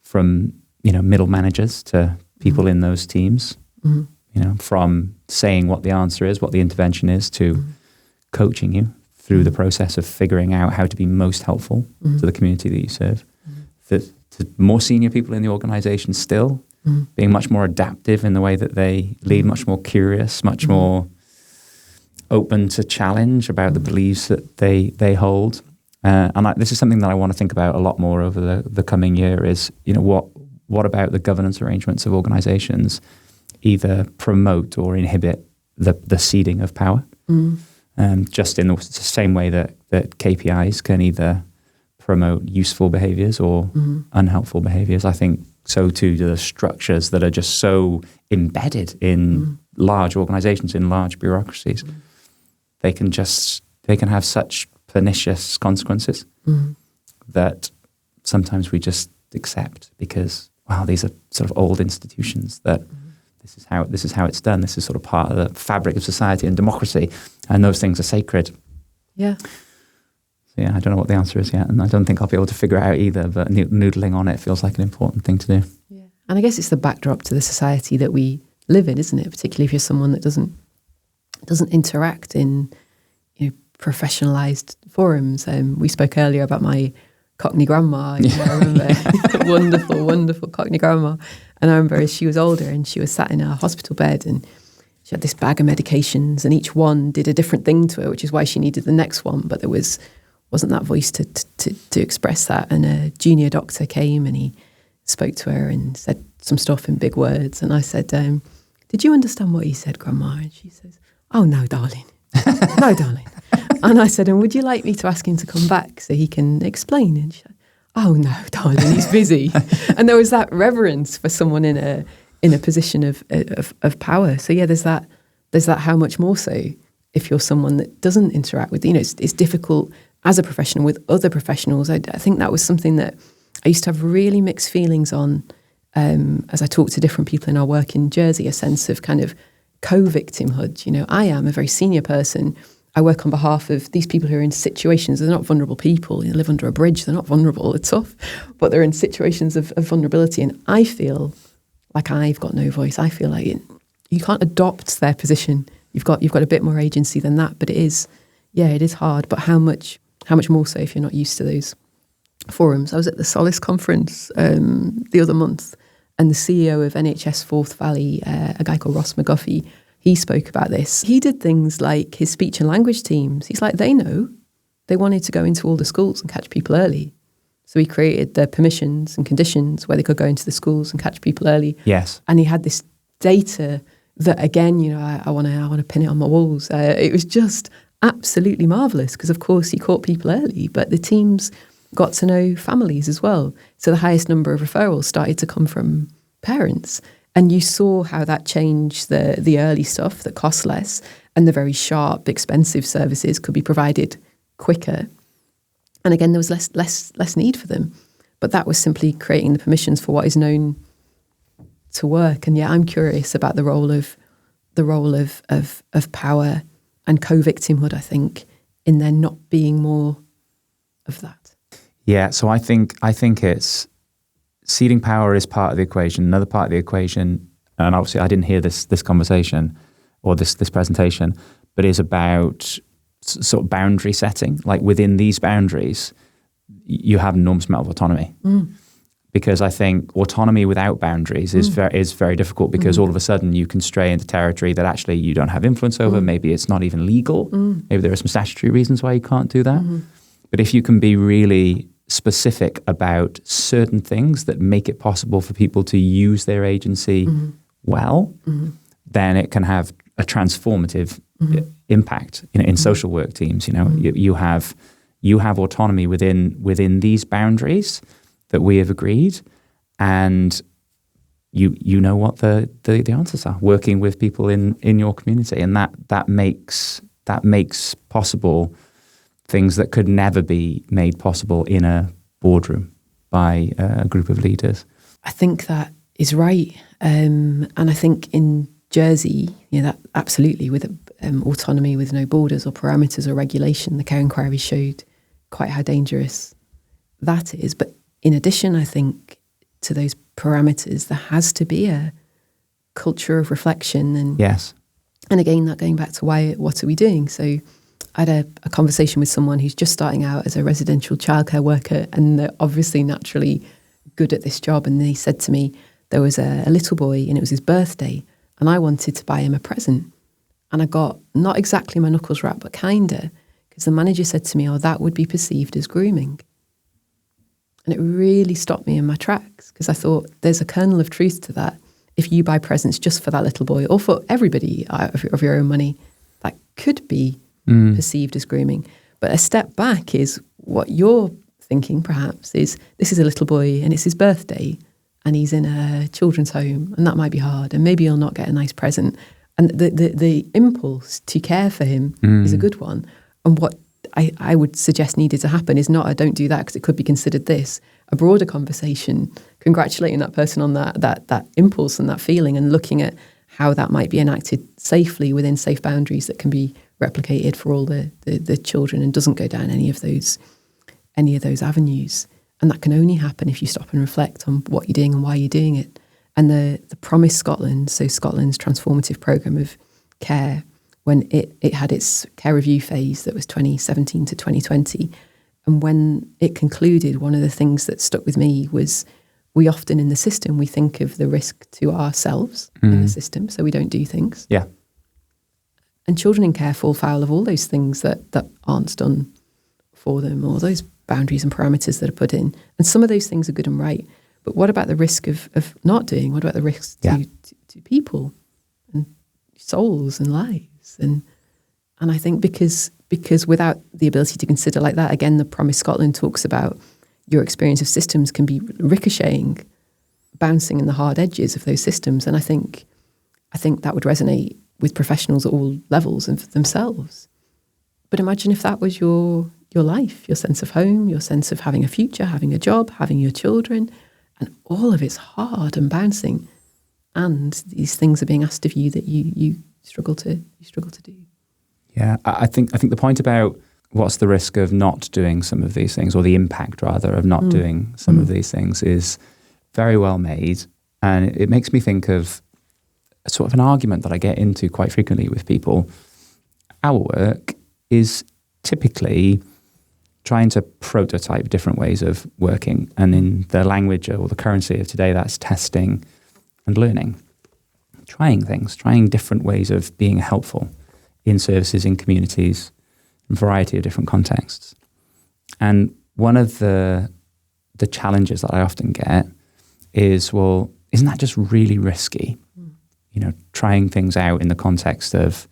from, middle managers to people in those teams, from saying what the answer is, what the intervention is, to coaching you through the process of figuring out how to be most helpful to the community that you serve. To more senior people in the organisation still, being much more adaptive in the way that they lead, much more curious, much more open to challenge about the beliefs that they hold. This is something that I want to think about a lot more over the coming year is, what about the governance arrangements of organisations either promote or inhibit the ceding of power? Just in the same way that KPIs can either promote useful behaviours or unhelpful behaviours. I think so too do the structures that are just so embedded in large organisations, in large bureaucracies. They can have such pernicious consequences that sometimes we just accept because, wow, these are sort of old institutions that this is how it's done. This is sort of part of the fabric of society and democracy, and those things are sacred. Yeah. So yeah, I don't know what the answer is yet, and I don't think I'll be able to figure it out either, but noodling on it feels like an important thing to do. Yeah. And I guess it's the backdrop to the society that we live in, isn't it? Particularly if you're someone that doesn't interact in professionalised forums. We spoke earlier about my Cockney grandma. I remember wonderful, wonderful Cockney grandma. And I remember as she was older and she was sat in her hospital bed and she had this bag of medications and each one did a different thing to her, which is why she needed the next one. But there wasn't that voice to express that. And a junior doctor came and he spoke to her and said some stuff in big words. And I said, did you understand what he said, Grandma? And she says, oh, no, darling. No, darling. And I said, and would you like me to ask him to come back so he can explain? And she said, oh, no, darling, he's busy. And there was that reverence for someone in a position of power. So yeah, there's that how much more so if you're someone that doesn't interact with, it's difficult as a professional with other professionals. I think that was something that I used to have really mixed feelings on as I talked to different people in our work in Jersey, a sense of kind of co-victimhood. I am a very senior person. I work on behalf of these people who are in situations, they're not vulnerable people. They live under a bridge, they're not vulnerable, it's tough, but they're in situations of vulnerability. And I feel like I've got no voice. I feel like you can't adopt their position. You've got a bit more agency than that, but it is hard. But how much more so if you're not used to those forums? I was at the Solace conference the other month, and the CEO of NHS Forth Valley, a guy called Ross McGuffey, he spoke about this. He did things like his speech and language teams. He's like, they know. They wanted to go into all the schools and catch people early. So he created the permissions and conditions where they could go into the schools and catch people early. Yes. And he had this data that, again, I want to pin it on my walls. It was just absolutely marvellous because, of course, he caught people early, but the teams got to know families as well. So the highest number of referrals started to come from parents. And you saw how that changed the early stuff that cost less, and the very sharp, expensive services could be provided quicker. And again, there was less need for them. But that was simply creating the permissions for what is known to work. And yeah, I'm curious about the role of power and co-victimhood, I think, in there not being more of that. Yeah, so I think it's ceding power is part of the equation. Another part of the equation, and obviously I didn't hear this conversation or this presentation, but is about sort of boundary setting. Like within these boundaries, you have an enormous amount of autonomy. Because I think autonomy without boundaries is very difficult, because all of a sudden you can stray into territory that actually you don't have influence over. Maybe it's not even legal. Maybe there are some statutory reasons why you can't do that. But if you can be really specific about certain things that make it possible for people to use their agency well, then it can have a transformative impact in social work teams. You have autonomy within these boundaries that we have agreed, and you know what the answers are, working with people in your community, and that makes possible things that could never be made possible in a boardroom by a group of leaders. I think that is right, and I think in Jersey, that absolutely, with autonomy, with no borders or parameters or regulation, the care inquiry showed quite how dangerous that is. But in addition, I think to those parameters, there has to be a culture of reflection. And yes, and again, that going back to what are we doing? So I had a conversation with someone who's just starting out as a residential childcare worker, and they're obviously naturally good at this job. And they said to me, there was a little boy and it was his birthday, and I wanted to buy him a present. And I got not exactly my knuckles wrapped, but kinda, because the manager said to me, oh, that would be perceived as grooming. And it really stopped me in my tracks, because I thought there's a kernel of truth to that. If you buy presents just for that little boy or for everybody of your own money, that could be perceived as grooming. But a step back is what you're thinking perhaps is, this is a little boy and it's his birthday and he's in a children's home, and that might be hard, and maybe he'll not get a nice present. And the impulse to care for him is a good one. And what I would suggest needed to happen is not a don't do that because it could be considered this, a broader conversation, congratulating that person on that impulse and that feeling, and looking at how that might be enacted safely within safe boundaries that can be replicated for all the children and doesn't go down any of those avenues. And that can only happen if you stop and reflect on what you're doing and why you're doing it. And the Promise Scotland, so Scotland's transformative programme of care, when it had its care review phase that was 2017 to 2020. And when it concluded, one of the things that stuck with me was, we often in the system, we think of the risk to ourselves in the system, so we don't do things. Yeah. And children in care fall foul of all those things that aren't done for them, or those boundaries and parameters that are put in. And some of those things are good and right. But what about the risk of not doing? What about the risks to people and souls and lives? And I think because without the ability to consider like that, again, the Promise Scotland talks about your experience of systems can be ricocheting, bouncing in the hard edges of those systems. And I think that would resonate with professionals at all levels and for themselves. But imagine if that was your life, your sense of home, your sense of having a future, having a job, having your children, and all of it's hard and bouncing, and these things are being asked of you that you struggle to do. Yeah, I think the point about what's the risk of not doing some of these things, or the impact rather of not doing some of these things, is very well made, and it makes me think of sort of an argument that I get into quite frequently with people. Our work is typically trying to prototype different ways of working, and in the language or the currency of today, that's testing and learning, trying things, trying different ways of being helpful in services, in communities, in a variety of different contexts. And one of the challenges that I often get is, well, isn't that just really risky? Trying things out in the context of,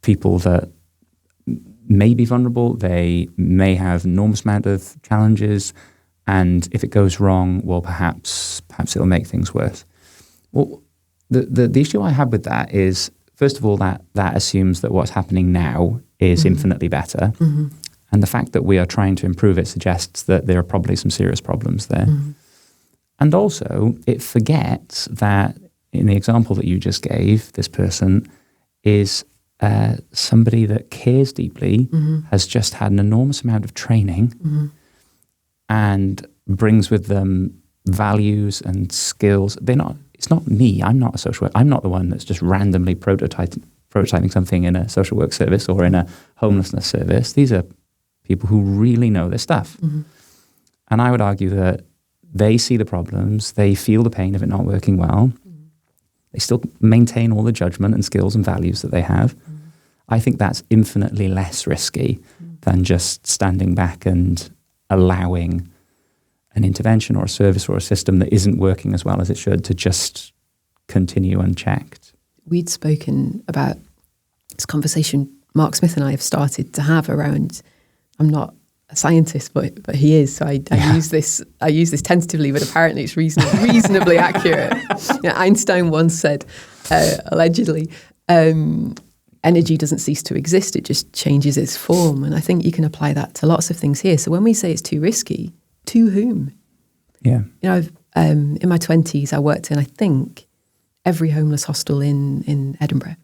people that may be vulnerable, they may have an enormous amount of challenges, and if it goes wrong, well, perhaps it'll make things worse. Well, the issue I have with that is, first of all, that assumes that what's happening now is infinitely better, and the fact that we are trying to improve it suggests that there are probably some serious problems there. And also, it forgets that in the example that you just gave, this person is somebody that cares deeply, has just had an enormous amount of training, and brings with them values and skills. It's not me. I'm not a social worker. I'm not the one that's just randomly prototyping something in a social work service or in a homelessness service. These are people who really know their stuff. Mm-hmm. And I would argue that they see the problems, they feel the pain of it not working well. Mm-hmm. They still maintain all the judgment and skills and values that they have. Mm-hmm. I think that's infinitely less risky than just standing back and allowing an intervention or a service or a system that isn't working as well as it should to just continue unchecked. We'd spoken about this conversation Mark Smith and I have started to have around, I'm not a scientist, but he is, so I use this tentatively, but apparently it's reasonably accurate. Einstein once said, allegedly, energy doesn't cease to exist, it just changes its form. And I think you can apply that to lots of things here. So when we say it's too risky, to whom? Yeah. In my 20s, I worked in, I think, every homeless hostel in Edinburgh.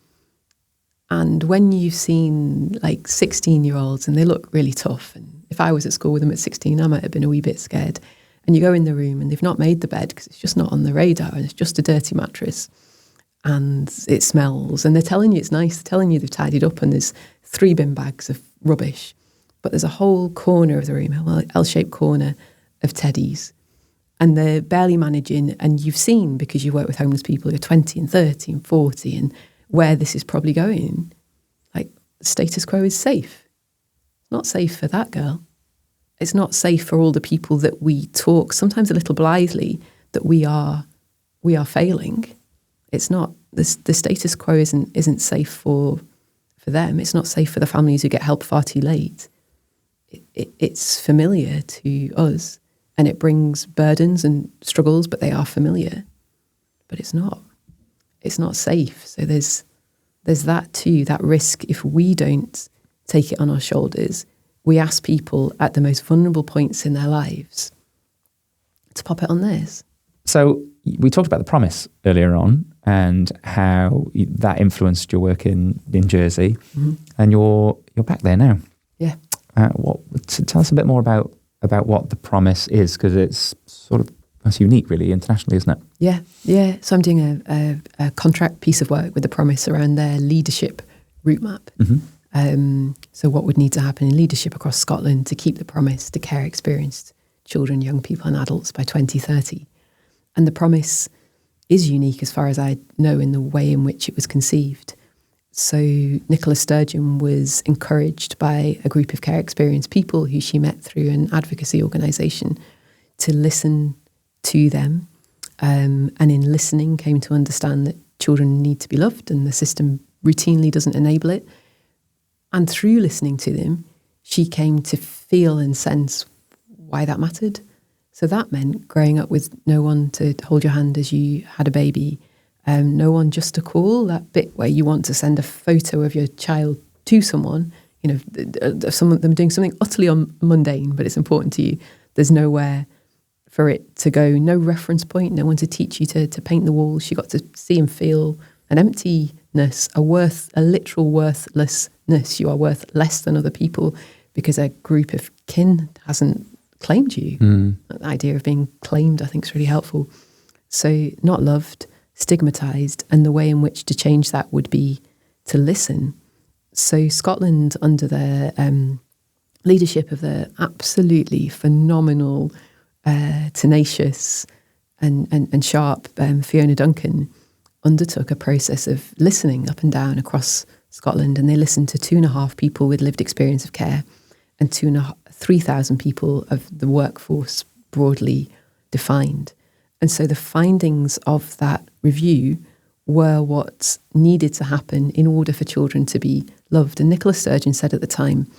And when you've seen like 16-year-olds and they look really tough, and if I was at school with them at 16, I might have been a wee bit scared. And you go in the room and they've not made the bed because it's just not on the radar and it's just a dirty mattress. And it smells, and they're telling you it's nice, they're telling you they've tidied up, and there's 3 bin bags of rubbish. But there's a whole corner of the room, a L-shaped corner of teddies. And they're barely managing, and you've seen, because you work with homeless people who are 20 and 30 and 40, and where this is probably going. Like, status quo is safe. It's not safe for that girl. It's not safe for all the people that we talk, sometimes a little blithely, that we are failing. It's not, the status quo isn't safe for them. It's not safe for the families who get help far too late. It's familiar to us, and it brings burdens and struggles, but they are familiar. But it's not safe. So there's that too, that risk. If we don't take it on our shoulders, we ask people at the most vulnerable points in their lives to pop it on theirs. So we talked about the promise earlier on and how that influenced your work in Jersey, mm-hmm. and you're back there now. Yeah. Tell us a bit more about what the promise is, because it's that's unique, really, internationally, isn't it? Yeah. So I'm doing a contract piece of work with the promise around their leadership route map. Mm-hmm. So what would need to happen in leadership across Scotland to keep the promise to care experienced children, young people and adults by 2030. And the promise is unique as far as I know in the way in which it was conceived. So Nicola Sturgeon was encouraged by a group of care experienced people who she met through an advocacy organisation to listen to them, and in listening came to understand that children need to be loved and the system routinely doesn't enable it. And through listening to them, she came to feel and sense why that mattered. So that meant growing up with no one to hold your hand as you had a baby, no one just to call, that bit where you want to send a photo of your child to someone, some of them doing something utterly mundane, but it's important to you. There's nowhere for it to go, no reference point, no one to teach you to paint the walls. She got to see and feel an emptiness, a literal worthlessness. You are worth less than other people because a group of kin hasn't claimed you. The idea of being claimed, I think, is really helpful. So not loved, stigmatised, and the way in which to change that would be to listen. So Scotland, under the leadership of the absolutely phenomenal, tenacious and sharp Fiona Duncan, undertook a process of listening up and down across Scotland, and they listened to 2.5 people with lived experience of care and 3,000 people of the workforce broadly defined. And so the findings of that review were what needed to happen in order for children to be loved. And Nicola Sturgeon said at the time,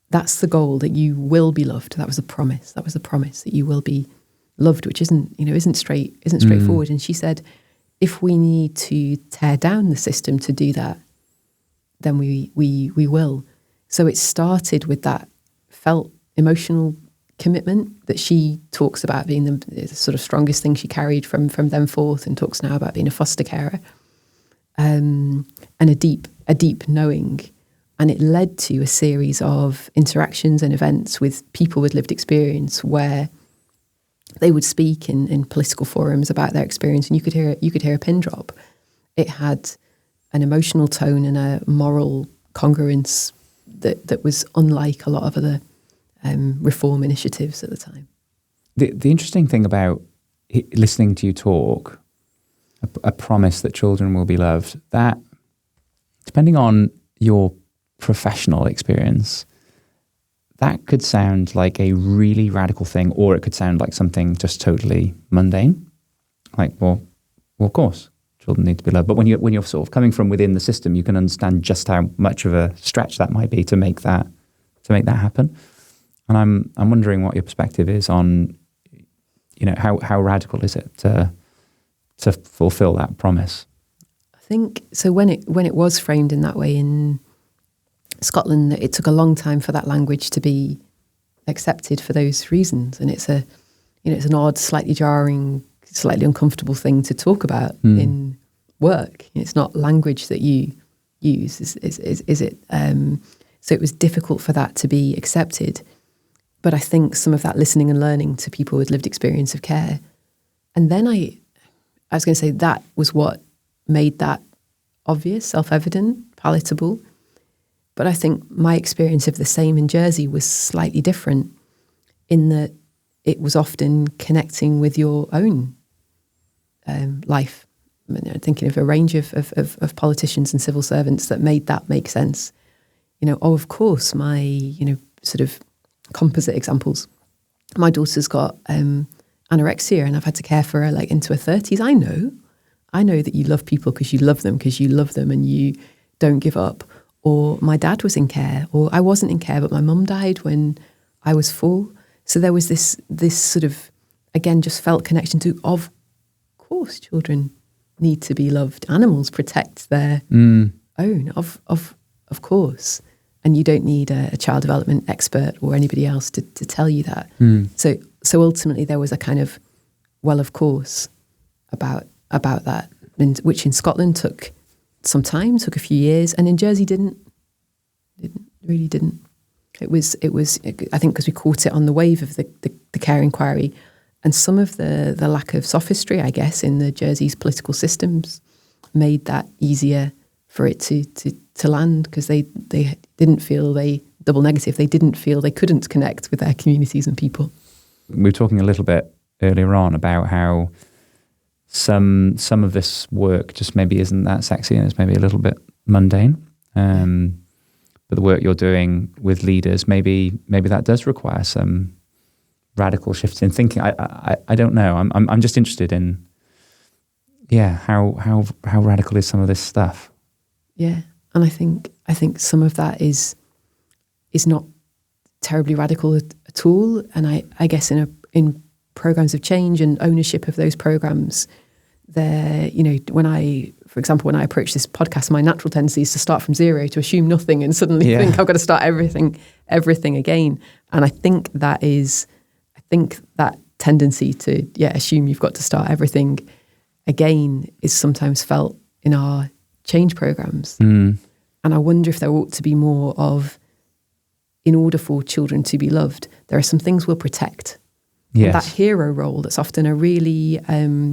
that's the goal, that you will be loved. That was the promise. That was the promise, that you will be loved, which isn't straightforward. And she said, if we need to tear down the system to do that, then we will. So it started with that felt emotional commitment that she talks about being the sort of strongest thing she carried from then forth, and talks now about being a foster carer, and a deep knowing And it led to a series of interactions and events with people with lived experience where they would speak in political forums about their experience, and you could hear a pin drop. It had an emotional tone and a moral congruence that was unlike a lot of other reform initiatives at the time. The interesting thing about listening to you talk, a promise that children will be loved, that depending on your professional experience, that could sound like a really radical thing, or it could sound like something just totally mundane. Like, well, of course, children need to be loved. But when you're sort of coming from within the system, you can understand just how much of a stretch that might be to make that happen. And I'm wondering what your perspective is on, how radical is it to fulfill that promise? I think so. When it was framed in that way in Scotland, it took a long time for that language to be accepted for those reasons, and it's an odd, slightly jarring, slightly uncomfortable thing to talk about in work. It's not language that you use, is it? So it was difficult for that to be accepted. But I think some of that listening and learning to people with lived experience of care, and then I was going to say that was what made that obvious, self-evident, palatable. But I think my experience of the same in Jersey was slightly different in that it was often connecting with your own life. I mean, I'm thinking of a range of politicians and civil servants that made that make sense. Of course, my, sort of composite examples. My daughter's got anorexia and I've had to care for her like into her 30s. I know that you love people because you love them and you don't give up. Or my dad was in care, or I wasn't in care, but my mum died when I was 4. So there was this sort of, again, just felt connection to, of course, children need to be loved. Animals protect their own, of course. And you don't need a child development expert or anybody else to tell you that. So ultimately there was a kind of, well, of course, about that, and which in Scotland took some time, took a few years, and in Jersey didn't. It was I think because we caught it on the wave of the care inquiry and some of the lack of sophistry, I guess, in the Jersey's political systems made that easier for it to land, because they didn't feel they didn't feel they couldn't connect with their communities and people. We were talking a little bit earlier on about how some of this work just maybe isn't that sexy and it's maybe a little bit mundane. But the work you're doing with leaders, maybe that does require some radical shifts in thinking. I don't know. I'm just interested in how radical is some of this stuff. Yeah, and I think some of that is not terribly radical at all. And I guess in programs of change and ownership of those programs, there, when I approach this podcast, my natural tendency is to start from zero, to assume nothing and suddenly think I've got to start everything again. And I think that tendency to assume you've got to start everything again is sometimes felt in our change programs. And I wonder if there ought to be more of, in order for children to be loved, there are some things we'll protect. Yes. That hero role that's often a really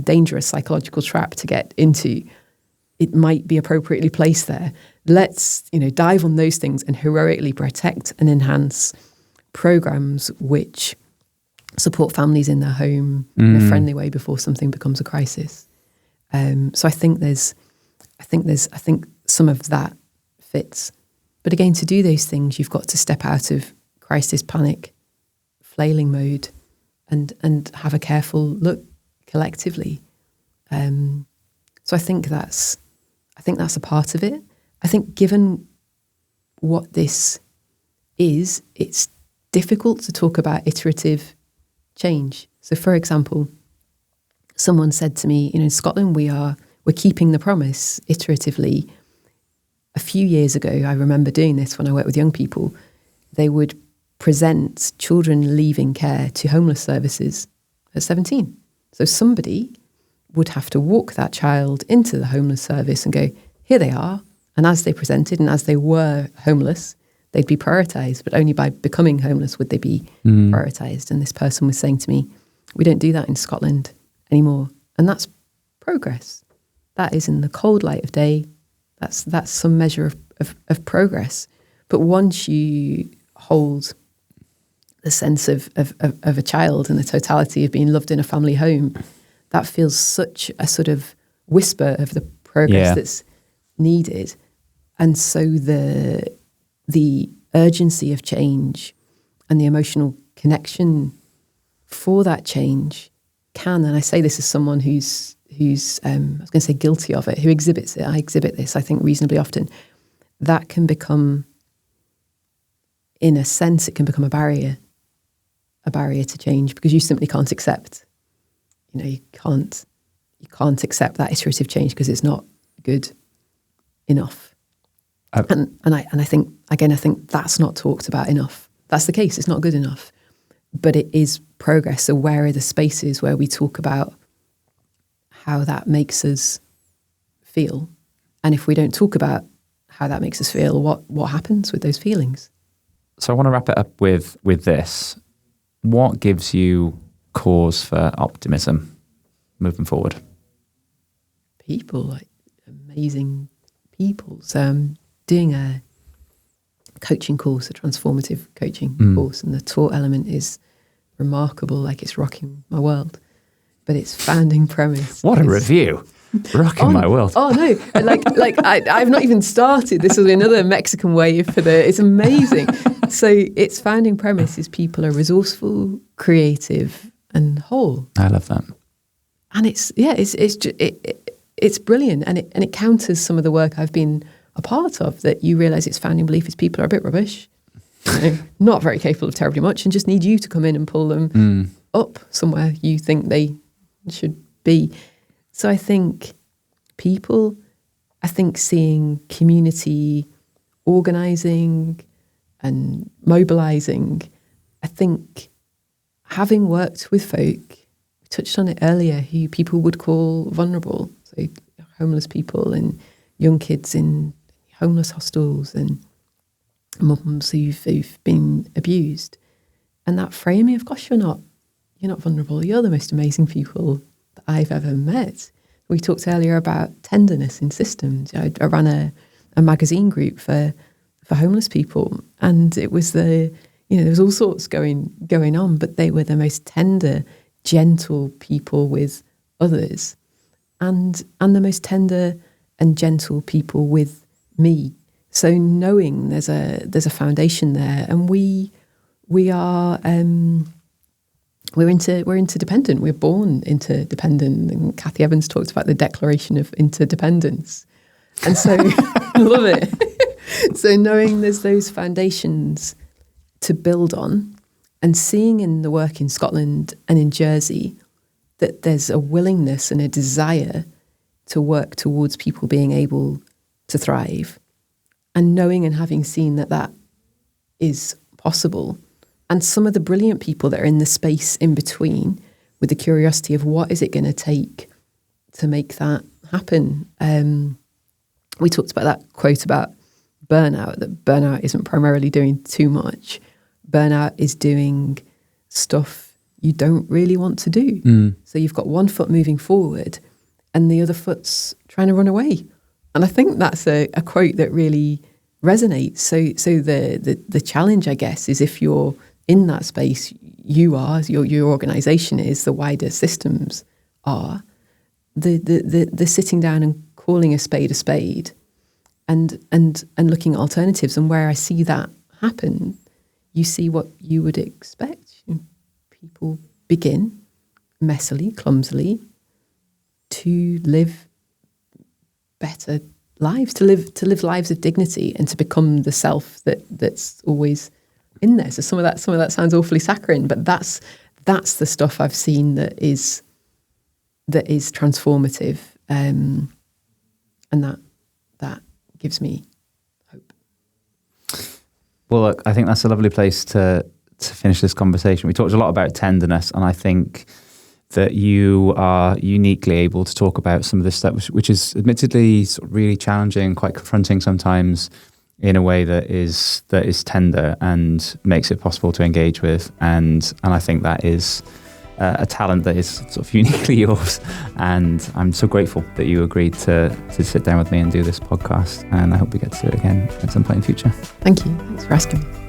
dangerous psychological trap to get into, it might be appropriately placed there. Let's dive on those things and heroically protect and enhance programs which support families in their home in a friendly way before something becomes a crisis. So I think some of that fits. But again, to do those things, you've got to step out of crisis, panic, flailing mode, and have a careful look collectively. So I think that's a part of it. I think given what this is, it's difficult to talk about iterative change. So for example, someone said to me, in Scotland we're keeping the promise iteratively. A few years ago, I remember doing this when I worked with young people. They would present children leaving care to homeless services at 17. So somebody would have to walk that child into the homeless service and go, here they are, And as they presented and as they were homeless, they'd be prioritised, but only by becoming homeless would they be prioritised. And this person was saying to me, we don't do that in Scotland anymore. And that's progress. That is in the cold light of day. That's some measure of progress. But once you hold the sense of a child and the totality of being loved in a family home, that feels such a sort of whisper of the progress that's needed. And so the urgency of change and the emotional connection for that change can, and I say this as someone who's I was going to say guilty of it, who exhibits it. I exhibit this, I think, reasonably often. That can become, in a sense, it can become a barrier to change, because you simply can't accept. You can't accept that iterative change because it's not good enough. And I think, again, I think that's not talked about enough. That's the case. It's not good enough, but it is progress. So where are the spaces where we talk about how that makes us feel? And if we don't talk about how that makes us feel, what happens with those feelings? So I want to wrap it up with this. What gives you cause for optimism moving forward? People, like amazing people. So I'm doing a coaching course, a transformative coaching course, and the taught element is remarkable, like it's rocking my world. But its founding premise. What a review. Rocking my world. Oh no, I've not even started. This will be another Mexican wave it's amazing. So its founding premise is people are resourceful, creative and whole. I love that. And it's brilliant, and it counters some of the work I've been a part of, that you realise its founding belief is people are a bit rubbish, not very capable of terribly much, and just need you to come in and pull them up somewhere you think they should be. So I think seeing community organising and mobilising, I think having worked with folk, we touched on it earlier, who people would call vulnerable, so homeless people and young kids in homeless hostels and mums who've been abused, and that framing of, gosh, you're not vulnerable, you're the most amazing people that I've ever met. We talked earlier about tenderness in systems. I ran a magazine group for homeless people, and it was there was all sorts going on, but they were the most tender, gentle people with others, and the most tender and gentle people with me. So knowing there's a foundation there, and we are we're interdependent. We're born interdependent, and Cathy Evans talked about the Declaration of Interdependence, and so I love it. So knowing there's those foundations to build on, and seeing in the work in Scotland and in Jersey that there's a willingness and a desire to work towards people being able to thrive, and knowing and having seen that is possible. And some of the brilliant people that are in the space in between, with the curiosity of what is it going to take to make that happen. We talked about that quote about burnout, that burnout isn't primarily doing too much. Burnout is doing stuff you don't really want to do. So you've got one foot moving forward and the other foot's trying to run away. And I think that's a quote that really resonates. So the challenge, I guess, is if you're in that space, your organisation is, the wider systems are, the sitting down and calling a spade, and looking at alternatives. And where I see that happen, you see what you would expect. People begin messily, clumsily, to live better lives, to live lives of dignity, and to become the self that's always in there. So some of that sounds awfully saccharine, but that's the stuff I've seen that is transformative, and that gives me hope. Well, look, I think that's a lovely place to finish this conversation. We talked a lot about tenderness, and I think that you are uniquely able to talk about some of this stuff, which is admittedly sort of really challenging, quite confronting sometimes, in a way that is tender and makes it possible to engage with. And I think that is a talent that is sort of uniquely yours. And I'm so grateful that you agreed to sit down with me and do this podcast. And I hope we get to do it again at some point in the future. Thank you. Thanks for asking me.